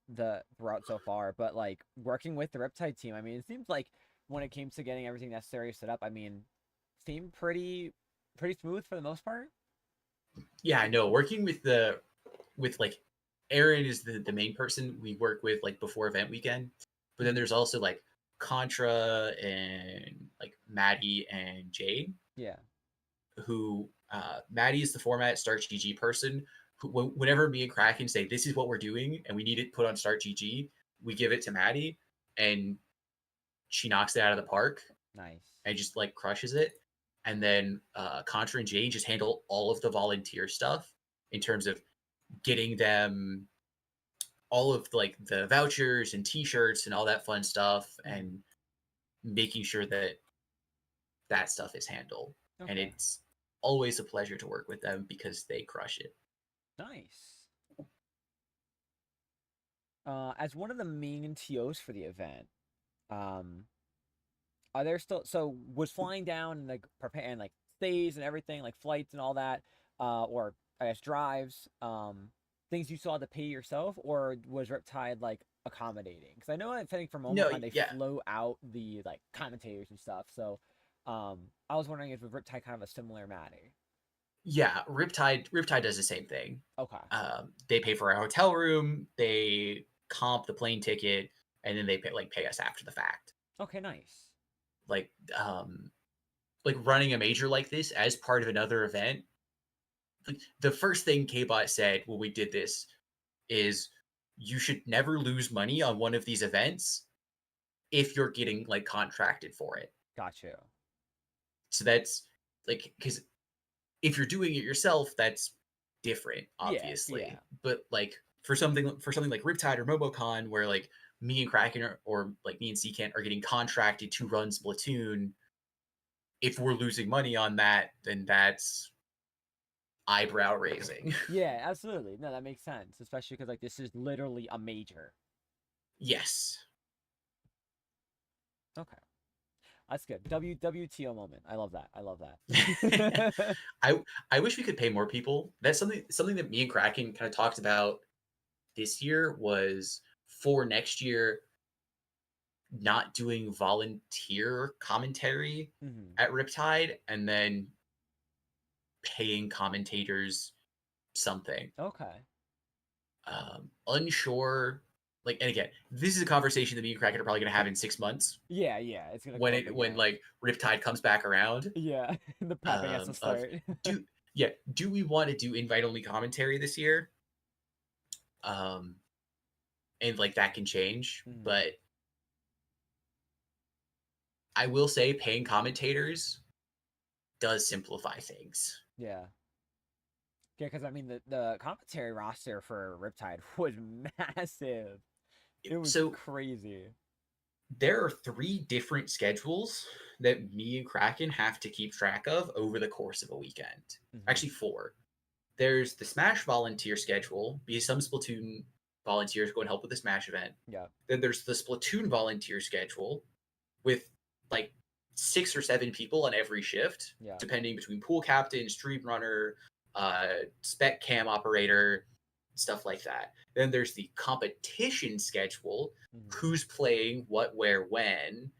so far. But like working with the Riptide team, I mean, it seems like when it came to getting everything necessary set up, I mean, seemed pretty smooth for the most part. Yeah, I know. Working with like Aaron is the main person we work with like before event weekend, but then Mhm. there's also like Contra and like Maddie and Jade, Yeah. who Maddie is the format Start GG person. Who, whenever me and Kraken say this is what we're doing and we need it put on Start GG, we give it to Maddie and she knocks it out of the park Nice. and just like crushes it. And then Contra and Jade just handle all of the volunteer stuff in terms of getting them all of like the vouchers and t-shirts and all that fun stuff Mhm. and making sure that that stuff is handled. And Okay. it's always a pleasure to work with them because they crush it. Nice. As one of the main TOs for the event, um, are there still was flying down and like preparing like stays and everything, like flights and all that, or I guess drives, things you still had to pay yourself, or was Riptide like accommodating? Because I know I think for No, MomoCon they yeah, flow out the like commentators and stuff. So I was wondering if with Riptide kind of a similar matter. yeah. Riptide does the same thing. Okay. They pay for our hotel room, they comp the plane ticket, and then they pay us after the fact. Okay, nice. Like um, like running a major like this as part of another event. Like, the first thing Kbot said when we did this is you should never lose money on one of these events if you're getting like contracted for it. Got you. So that's like, because if you're doing it yourself, that's different, Yeah, yeah. obviously. But like for something like Riptide or MomoCon, where like me and Kraken or like me and Seekant are getting contracted to run Splatoon, if we're losing money on that, then that's eyebrow raising. Yeah, absolutely. No, that makes sense, especially because like this is literally a major. Yes. Okay. That's good. WTO moment. I love that. I love that. I I wish we could pay more people. That's something that me and Kraken kind of talked about this year was for next year not doing volunteer commentary Hmm. at Riptide and then paying commentators something. Okay. Unsure. Like, and again, this is a conversation that me and Kraken are probably gonna have in 6 months Yeah, yeah. It's gonna come when up when again. like Riptide comes back around. Yeah. The prepping has to Of start. do yeah, do we want to do invite only commentary this year? Um, and like that can change, Hmm. but I will say paying commentators does simplify things. Yeah. Yeah, because I mean the commentary roster for Riptide was massive. It was So crazy. there are 3 different schedules that me and Kraken have to keep track of over the course of a weekend. Hmm. Actually, 4. There's the Smash volunteer schedule, because some Splatoon volunteers go and help with the Smash event. Yeah. Then there's the Splatoon volunteer schedule with like 6 or 7 people on every shift, Yeah. depending between pool captain, stream runner, spec cam operator. stuff like that. Then there's the competition schedule, Hmm. who's playing what, where, when.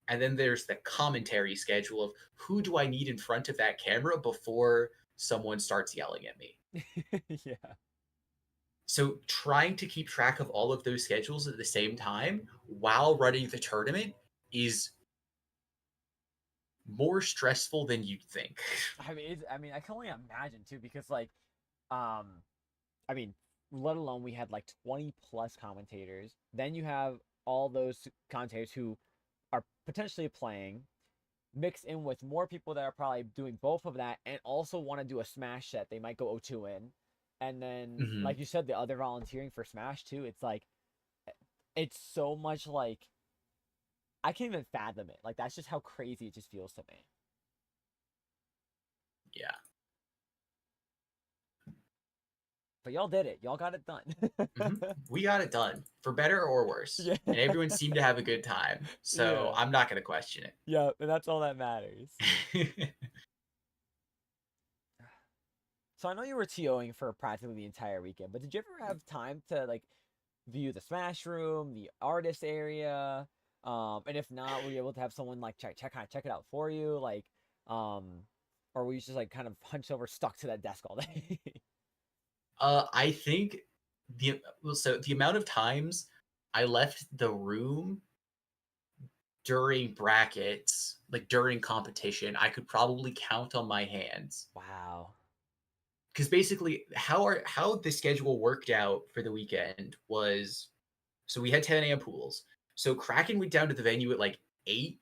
And then there's the commentary schedule of who do I need in front of that camera before someone starts yelling at me. Yeah. So trying to keep track of all of those schedules at the same time while running the tournament is more stressful than you'd think. I mean, I can only imagine too, because like, um, I mean, let alone we had like 20 plus commentators. Then you have all those commentators who are potentially playing, mixed in with more people that are probably doing both of that and also want to do a Smash set. They might go 0-2 in. And then, Mhm. like you said, the other volunteering for Smash too. It's like, it's so much like, I can't even fathom it. Like, that's just how crazy it just feels to me. Yeah. But y'all did it. Y'all got it done. Mhm. We got it done, for better or worse. Yeah. And everyone seemed to have a good time. So Yeah. I'm not going to question Yeah. And that's all that matters. it. So I know you were TOing for practically the entire weekend, but did you ever have time to like view the Smash Room, the artist area? And if not, were you able to have someone like check it out for you? Like, um, or were you just like kind of hunched over, stuck to that desk all day? I think the amount of times I left the room during brackets, like during competition, I could probably count on my hands. Wow. Because basically, how the schedule worked out for the weekend was, so we had 10 a.m. pools. So Kraken went down to the venue at like 8.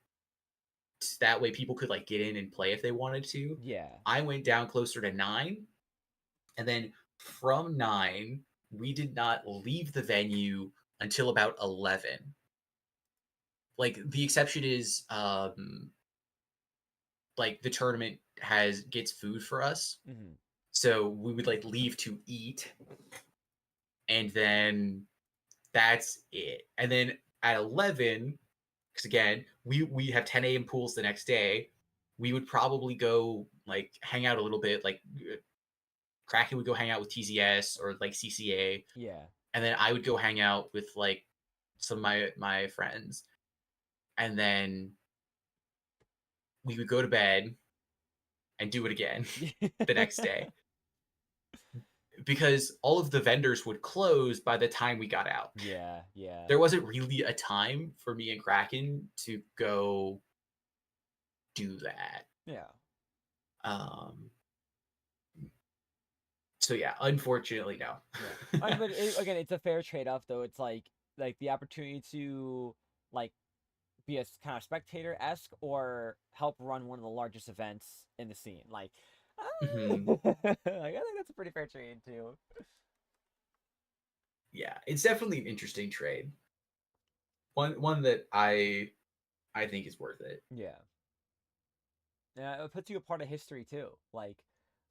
That way people could like get in and play if they wanted to. Yeah. I went down closer to 9, and then from 9 we did not leave the venue until about 11. Like the exception is like the tournament has gets food for us, Hmm. so we would like leave to eat, and then that's it. And then at 11, because again we have 10 a.m. pools the next day, we would probably go like hang out a little bit. Like Kraken would go hang out with TZS or like CCA, Yeah. and then I would go hang out with like some of my friends, and then we would go to bed and do it again the next day, because all of the vendors would close by the time we got out. Yeah. Yeah. There wasn't really a time for me and Kraken to go do that. Yeah. Um, so yeah, unfortunately, no. Yeah. I mean, but again, it's a fair trade-off, though. It's like the opportunity to like be a kind of spectator-esque or help run one of the largest events in the scene. Like, Mhm. like I think that's a pretty fair trade too. Yeah, it's definitely an interesting trade. One that I think is worth it. Yeah. Yeah, it puts you a part of history too. Like,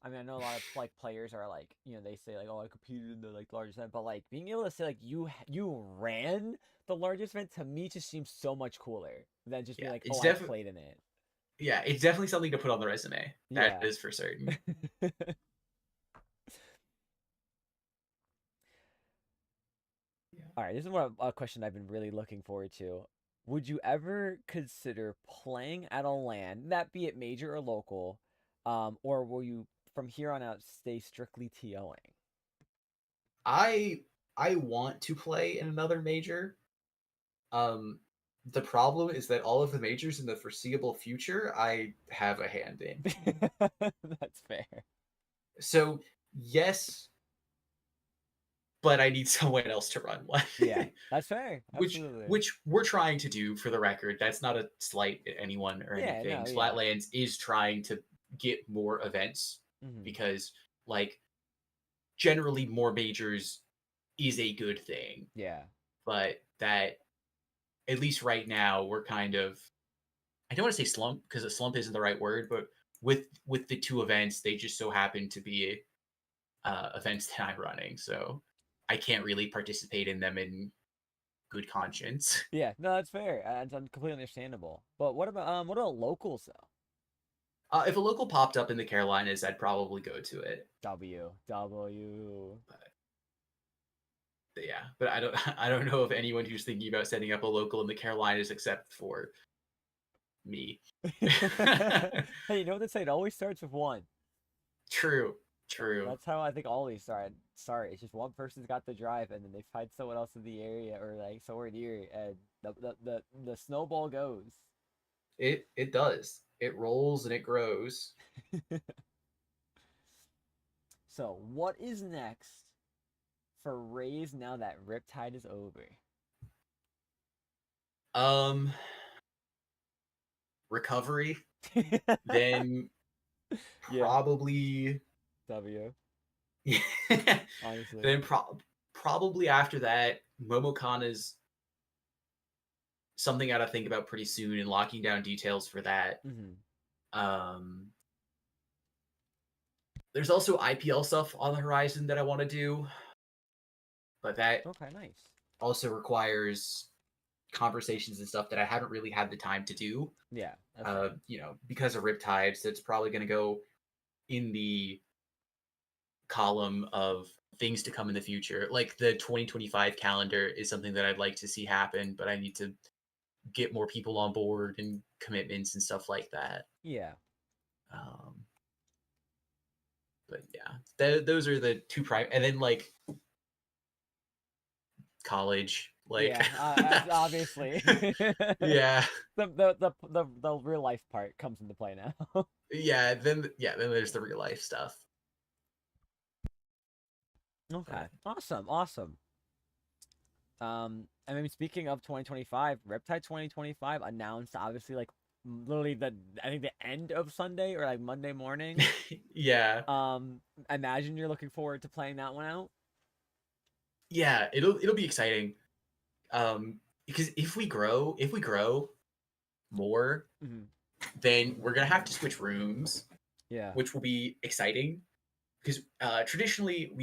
I mean, I know a lot of like players are like, they say like, "Oh, I competed in the like largest event," but like being able to say like you ran the largest event to me just seems so much cooler than just being Yeah, like, "Oh, I played in it." it's definitely something to put on the resume. That Yeah. is for certain. Yeah. All right, this is what a question I've been really looking forward to. Would you ever consider playing at a LAN, that be it major or local, or will you from here on out stay strictly TOing? I I want to play in another major. Um, the problem is that all of the majors in the foreseeable future I have a hand in. That's fair. So yes, but I need someone else to run one. Yeah, that's fair. which Absolutely. which we're trying to do, for the record. That's not a slight at anyone or Yeah, anything. no, yeah. Flatlands is trying to get more events, Hmm. because like generally more majors is a good thing, Yeah. but that at least right now we're kind of, I don't want to say slump because a slump isn't the right word, but with the two events, they just so happen to be events that I'm running, so I can't really participate in them in good conscience. Yeah, no, that's fair. That's completely understandable. But what about locals though? If a local popped up in the Carolinas, I'd probably go to it. W. yeah, but I don't know of anyone who's thinking about setting up a local in the Carolinas except for me. Hey, you know what they say? It always starts with one. True, true. That's how I think all these start. Sorry, it's just one person's got the drive, and then they find someone else in the area or like somewhere near, and the snowball goes. It does. It rolls and it grows. So, what is next for Rays now that Riptide is over? Um, recovery, then Yeah, probably W. Honestly. then probably after that, Momocon is something I gotta think about pretty soon and locking down details for that. Hmm. Um, there's also IPL stuff on the horizon that I want to do, but that Okay, nice. also requires conversations and stuff that I haven't really had the time to do. Yeah, that's fair. Because of Riptide, so it's probably going to go in the column of things to come in the future. Like the 2025 calendar is something that I'd like to see happen, but I need to get more people on board and commitments and stuff like that. Yeah. Um, but yeah, those are the two prime, and then like college, like Yeah, obviously. yeah, The real life part comes into play now. then there's the real life stuff. Okay. But Awesome. Awesome. I mean, speaking of 2025, Riptide 2025 announced obviously like literally I think the end of Sunday or like Monday morning. yeah, Um, imagine you're looking forward to playing that one out. yeah, it'll be exciting. Because if we grow more, Hmm. then we're gonna have to switch rooms, Yeah. which will be exciting. Because traditionally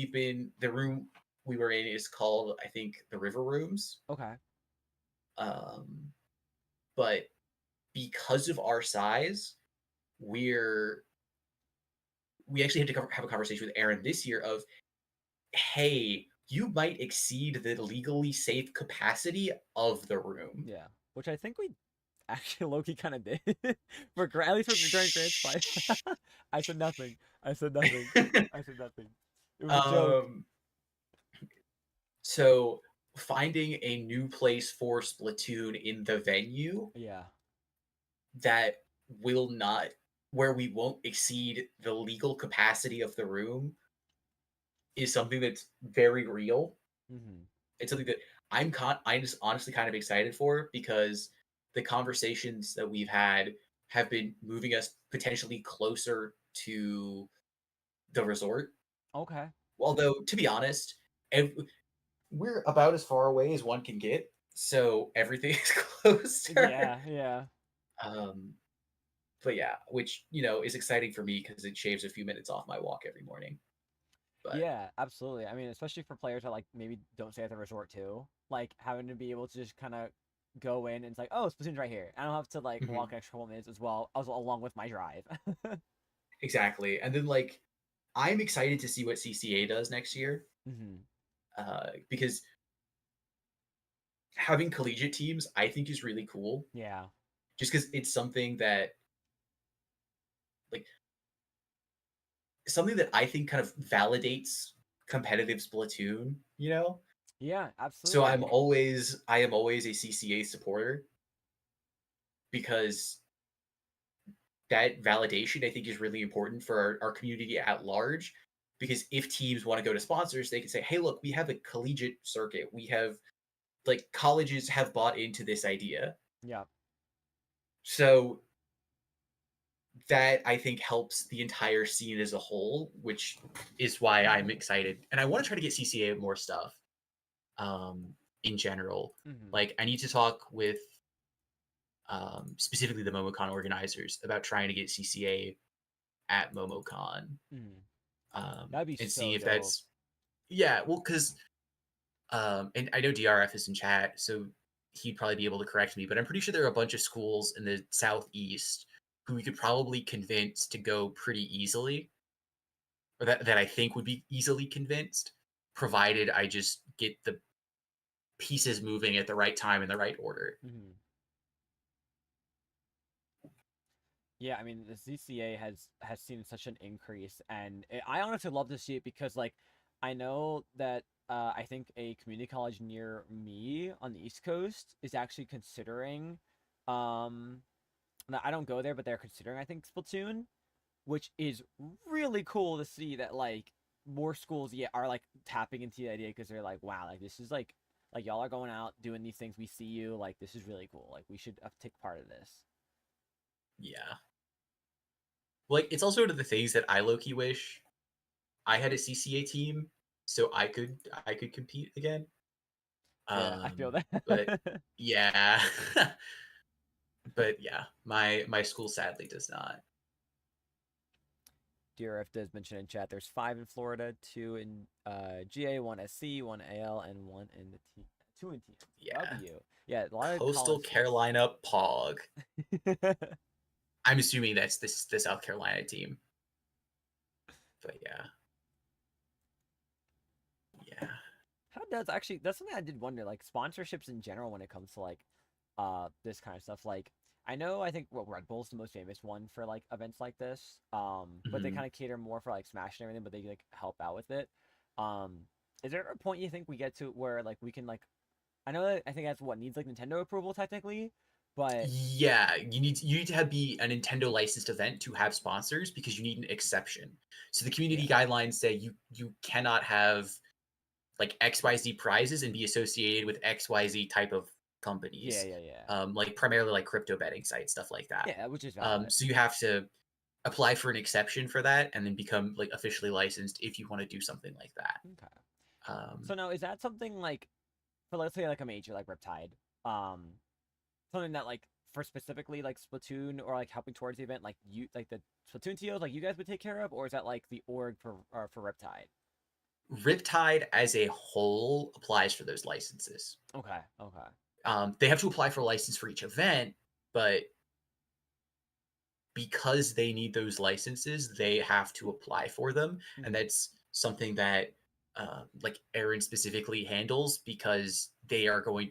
the room we were in is called, I think, the River Rooms. Okay. Um, but because of our size, we're we actually had to have a conversation with Aaron this year of, hey, you might exceed the legally safe capacity of the room. Yeah. Which I think we actually Loki kind of did at least for during Grant's fight. I said nothing. I said nothing. I said nothing. It was a joke. um, so finding a new place for Splatoon in the venue Yeah. that will not where we won't exceed the legal capacity of the room is something that's very real. Hmm. It's something that I'm just honestly kind of excited for because the conversations that we've had have been moving us potentially closer to the resort. Okay. Although to be honest, we're about as far away as one can get, so everything is closer. Yeah. Yeah. Um, but yeah, which is exciting for me because it shaves a few minutes off my walk every morning. But Yeah, absolutely. I mean, especially for players that like maybe don't stay at the resort too, like having to be able to just kind of go in and it's like, oh, Splatoon's right here. I don't have to like mhm, walk an extra couple minutes as well, as along with my drive. exactly, and then like I'm excited to see what CCA does next year Hmm. because having collegiate teams I think is really cool. Yeah. Just because it's like something that I think kind of validates competitive Splatoon. Yeah, So absolutely. I am always a CCA supporter because that validation I think is really important for our community at large. Because if teams want to go to sponsors, they can say, "Hey, look, we have a collegiate circuit. We have like colleges have bought into this idea." Yeah. So that I think helps the entire scene as a whole, which is why I'm excited. And I want to try to get CCA more stuff in general. Hmm. Like, I need to talk with specifically the MomoCon organizers about trying to get CCA at MomoCon Hmm. That'd be and see so if dope. that's, yeah, well, because, and I know DRF is in chat, so he'd probably be able to correct me, but I'm pretty sure there are a bunch of schools in the Southeast who we could probably convince to go pretty easily, or that I think would be easily convinced, provided I just get the pieces moving at the right time in the right order. Mhm. Yeah, I mean the ZCA has seen such an increase, and I honestly love to see it because like I know that I think a community college near me on the East Coast is actually considering, um, I don't go there, but they're considering I think Splatoon, which is really cool to see that like more schools yeah are like tapping into the idea because they're like wow like this is like y'all are going out doing these things we see you like this is really cool like we should take part of this. Yeah. Like it's also one of the things that I low-key wish I had a CCA team so I could compete again. Yeah, I feel But that. yeah. But yeah, my school sadly does not. DRF does mention in chat there's 5 in Florida, 2 in GA, 1 SC, 1 AL, and 1 in the T 2 in Yeah. TNW. Yeah, a lot of Coastal college schools. Carolina Pog. I'm assuming that's this the South Carolina team. But yeah. Yeah. How does actually that's something I did wonder like sponsorships in general when it comes to like this kind of stuff like I know I think what Red Bull's the most famous one for like events like this but they Mhm. kind of cater more for like Smash and everything but they like help out with it um is there a point you think we get to where like we can like I know that I think that's what needs like Nintendo approval technically but Yeah, you need to have be a Nintendo licensed event to have sponsors because you need an exception. So the community yeah guidelines say you cannot have like XYZ prizes and be associated with XYZ type of yeah companies. yeah yeah Like primarily like crypto betting sites, stuff like that. yeah which is valid. So you have to apply for an exception for that and then become like officially licensed if you want to do something like that. Okay, Um, so now is that something like for let's say like a major like Riptide um something that like for specifically like Splatoon or like helping towards the event, like you like the Splatoon TOs, like you guys would take care of, or is that like the org for Riptide? Riptide as a whole applies for those licenses. Okay, okay, They have to apply for a license for each event, but because they need those licenses, they have to apply for them, and hmm that's something that like Aaron specifically handles because they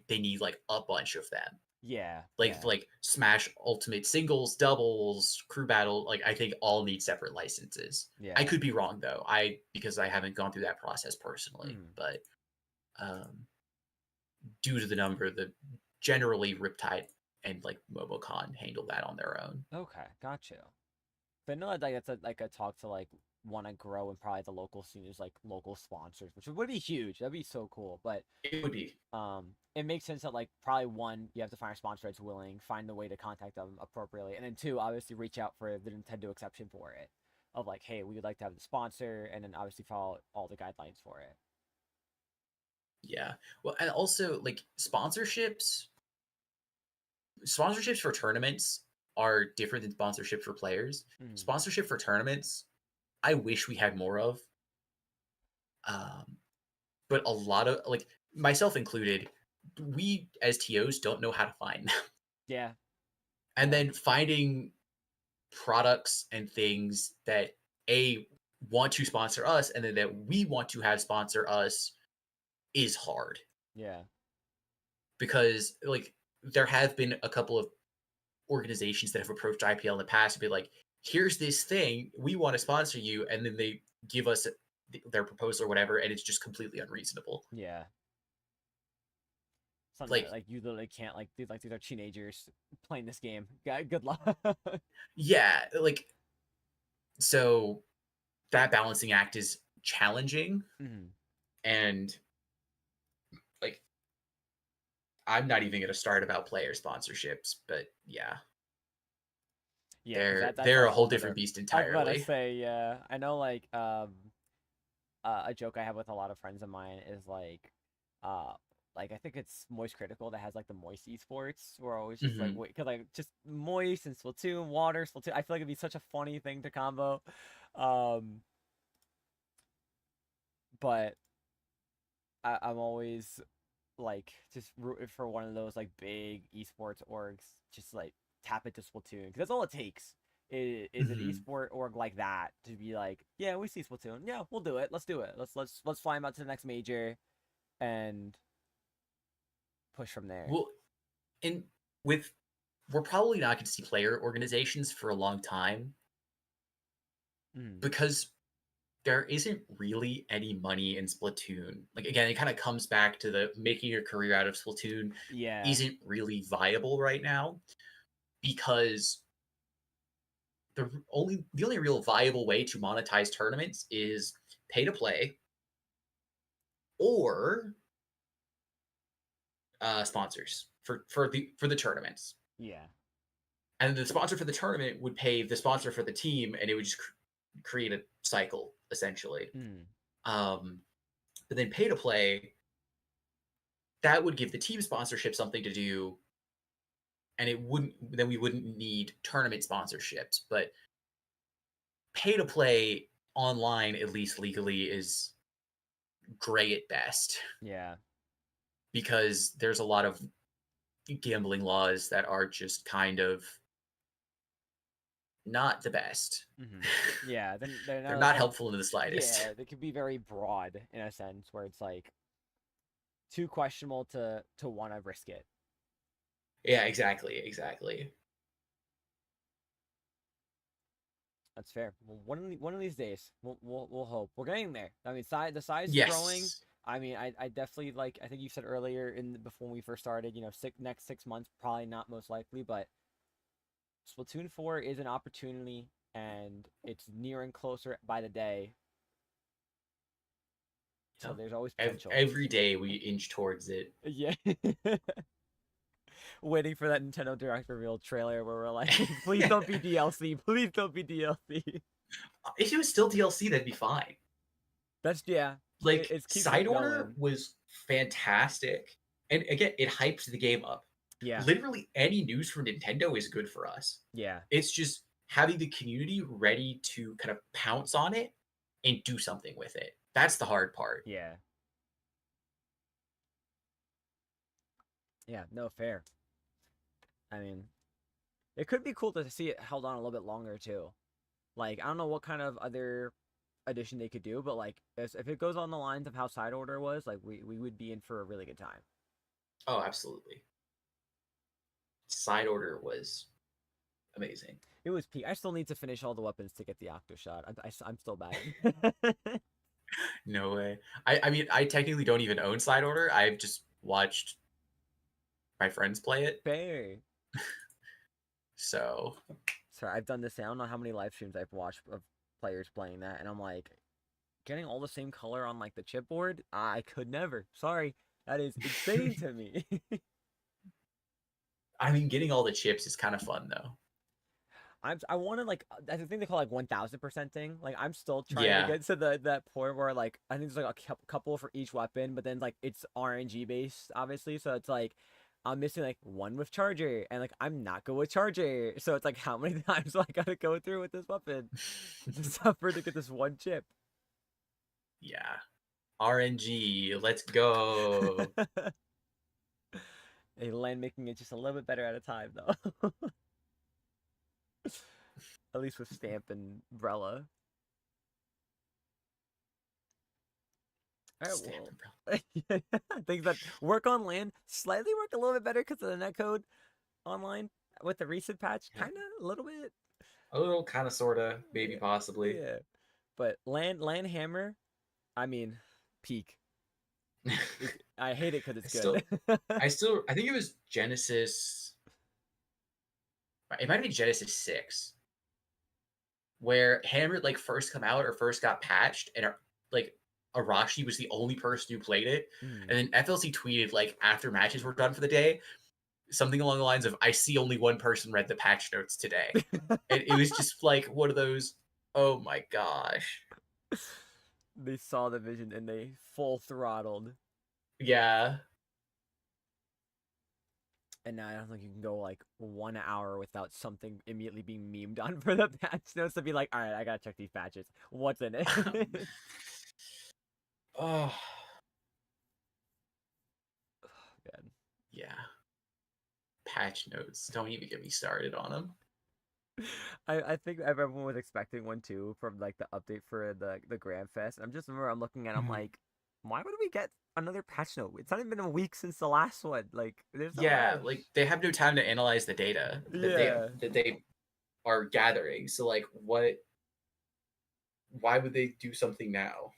need like a bunch of them. yeah, Like yeah, Smash Ultimate singles, doubles, crew battle, like I think all need separate licenses. I yeah, could be wrong though. Because I haven't gone through that process personally, hmm but um, due to the number, the generally Riptide and like MomoCon handle that on their own. okay, gotcha. But no, like that's like a talk to like want to grow and probably the local scene is like local sponsors, which would be huge. That'd be so cool. But It would be. it makes sense that like probably one you have to find a sponsor that's willing, find the way to contact them appropriately, and then two obviously reach out for the Nintendo exception for it, of like hey we would like to have the sponsor, and then obviously follow all the guidelines for it. Yeah. Well, and also like sponsorships for tournaments are different than sponsorship for players. Mm, Sponsorship for tournaments, I wish we had more of. Um, but a lot of like myself included, we as TOs don't know how to find them. yeah, And yeah, then finding products and things that a want to sponsor us and then that we want to have sponsor us is hard yeah, because like there have been a couple of organizations that have approached IPL in the past and be like, here's this thing, we want to sponsor you, and then they give us their proposal or whatever, and it's just completely unreasonable. yeah. Something that Like, like you literally can't like these are teenagers playing this game. Good luck. yeah, like so that balancing act is challenging, Mhm. and like I'm not even going to start about player sponsorships, but yeah, Yeah, because they're that's they're like a a whole whole different nother. beast I was about to entirely. say, yeah, I know a joke I have with a lot of friends of mine is uh like I think it's Moist Critical that has like the Moist esports. We're always just like Hmm. wait because like just Moist and Splatoon, Water, Splatoon. I feel like it'd be such a funny thing to combo. Um, but I'm always like just rooting for one of those like big esports orgs. Just like tap into Splatoon because that's all it takes. Is an Hmm. esport org like that to be like, yeah, we see Splatoon, yeah, we'll do it. Let's do it. Let's fly them out to the next major. and push from there. Well, and with we're probably not going to see player organizations for a long time Mm. because there isn't really any money in Splatoon. Like again, it kind of comes back to the making a career out of Splatoon Yeah. isn't really viable right now because the only real viable way to monetize tournaments is pay to play or sponsors for the tournaments. Yeah. And the sponsor for the tournament would pay the sponsor for the team, and it would just create a cycle essentially. Mm. Um, but then pay to play, that would give the team sponsorship something to do, and we wouldn't need tournament sponsorships. But pay to play online, at least legally, is gray at best Yeah. because there's a lot of gambling laws that are just kind of not the best. Mm-hmm. Yeah. Then they're They're not not like, helpful in the slightest. yeah, they could be very broad in a sense where it's like too questionable to want to risk it. Yeah, exactly. That's fair. Well, one of these days, we'll hope we're getting there. I mean, the size is growing. Yes. I mean, I definitely like. I think you said earlier before we first started. You know, next 6 months probably not most likely, but Splatoon 4 is an opportunity, and it's nearing closer by the day. So Yeah. there's always potential. Every day we inch towards it. Yeah. Waiting for that Nintendo Direct reveal trailer where we're like, please don't be DLC. Please don't be DLC. If it was still DLC, that'd be fine. That's yeah. Like It keeps side it order going. was fantastic, and again, it hypes the game up. Yeah. Literally any news from Nintendo is good for us. Yeah. It's just having the community ready to kind of pounce on it and do something with it. That's the hard part. Yeah. Yeah. No, fair. I mean, it could be cool to see it held on a little bit longer too. Like, I don't know what kind of other addition they could do, but like, if it goes on the lines of how side order was, like, we would be in for a really good time. Oh, absolutely. Side order was amazing. It was peak. I still need to finish all the weapons to get the octo shot. I'm still bad. No way. I mean, I technically don't even own side order. I've just watched my friends play it. Fair. So Sorry, I've done this. I don't know how many live streams I've watched of players playing that, and I'm like, getting all the same color on like the chipboard. I could never. Sorry, that is insane to me. I mean, getting all the chips is kind of fun though. I want to like that's the thing they call like 1000% thing. Like I'm still trying to Yeah. get to that point where like I think there's like a couple for each weapon, but then like it's RNG based obviously, so it's like I'm missing like one with charger, and like I'm not good with charger, so it's like how many times do I gotta go through with this weapon to suffer to get this one chip? Yeah. RNG, let's go. A land making it just a little bit better at a time though. At least with Stamp and Brella. All right, Stamp well, umbrella. things that work on land slightly work a little bit better because of the netcode online with the recent patch, Yeah. kind of a little bit. A little, kind of, sorta, maybe, Yeah, possibly. yeah. But land hammer, I mean, peak. I hate it because I it's good. still, I think it was Genesis. It might have been Genesis 6, where Hammer like first come out or first got patched, and like Arashi was the only person who played it, Mm. and then FLC tweeted like after matches were done for the day, something along the lines of "I see only one person read the patch notes today," and it was just like one of those. Oh my gosh. They saw the vision and they full throttled. Yeah. And now I don't think you can go like 1 hour without something immediately being memed on for the patch notes to be like, all right, I gotta check these patches. What's in it? Oh God. yeah. Patch notes. Don't even get me started on them. I think everyone was expecting one too from like the update for the Grand Fest. I'm just remember I'm looking at I'm Mhm. like, why would we get another patch note. It's not even been a week since the last one. Like, there's no Yeah, rush. like they have no time to analyze the data Yeah. that they are gathering. So like what why would they do something now?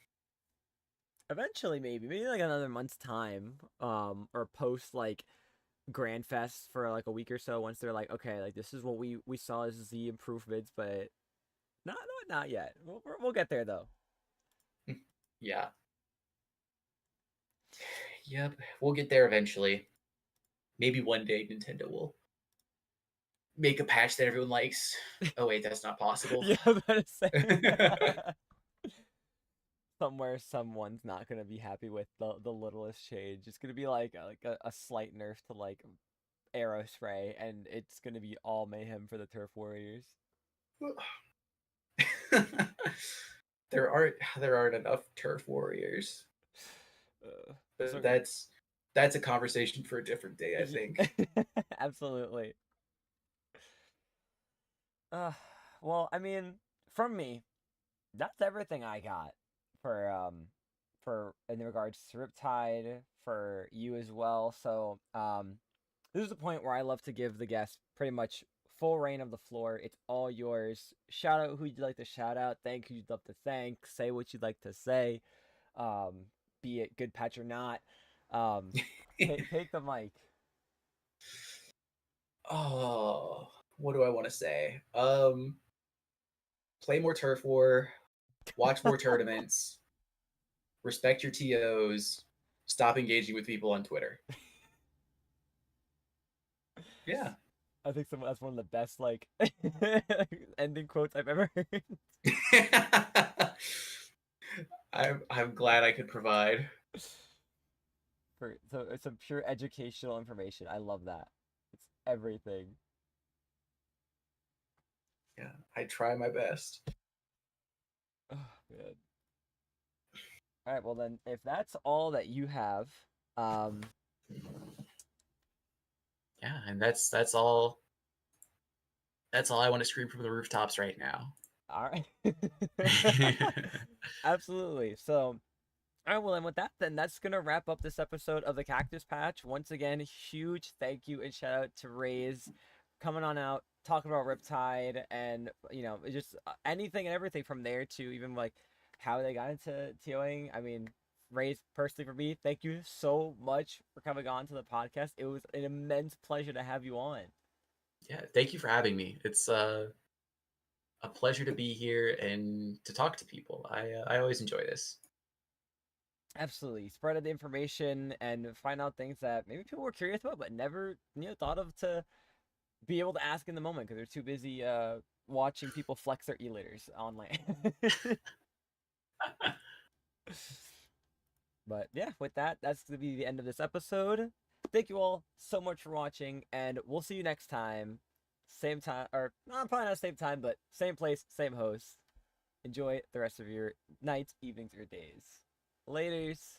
Eventually, maybe like another month's time, or post like Grand Fest for like a week or so. Once they're like, okay, like this is what we saw as the improvements, but not yet. We'll get there though. Yeah. Yep, we'll get there eventually. Maybe one day Nintendo will make a patch that everyone likes. Oh wait, that's not possible. Yeah, I was about to say. Somewhere someone's not gonna be happy with the littlest change. It's gonna be like a slight nerf to like arrow spray, and it's gonna be all mayhem for the Turf Warriors. There aren't enough turf warriors. But So that's a conversation for a different day, I think. absolutely. Uh, well, I mean, from me, that's everything I got for in regards to Riptide for you as well. So this is the point where I love to give the guest pretty much full reign of the floor. It's all yours. Shout out who you'd like to shout out. Thank who you'd love to thank. Say what you'd like to say. Um, be it good patch or not. Um, take the mic. Oh, what do I want to say? Play more turf war, watch more tournaments, respect your TOs, stop engaging with people on Twitter. Yeah. I think that's one of the best like ending quotes I've ever heard. I'm glad I could provide. So it's some pure educational information. I love that. It's everything. Yeah, I try my best. Oh, man. All right, well then, if that's all that you have, um, Yeah, and that's all I want to scream from the rooftops right now. all right, absolutely. So, all right, well then, with that, then that's gonna wrap up this episode of the Cactus Patch. Once again, huge thank you and shout out to Raze coming on out, talking about Riptide, and just anything and everything from there to even like how they got into TOing. I mean, Raze, personally for me, thank you so much for coming on to the podcast. It was an immense pleasure to have you on. Yeah, thank you for having me. It's a pleasure to be here and to talk to people. I always enjoy this. Absolutely, spread the information and find out things that maybe people were curious about but never thought of to be able to ask in the moment because they're too busy watching people flex their e-liters online. But yeah, with that, that's gonna be the end of this episode. Thank you all so much for watching, and we'll see you next time. Same time, or no, probably not same time, but same place, same host. Enjoy the rest of your nights, evenings, or days. Laters.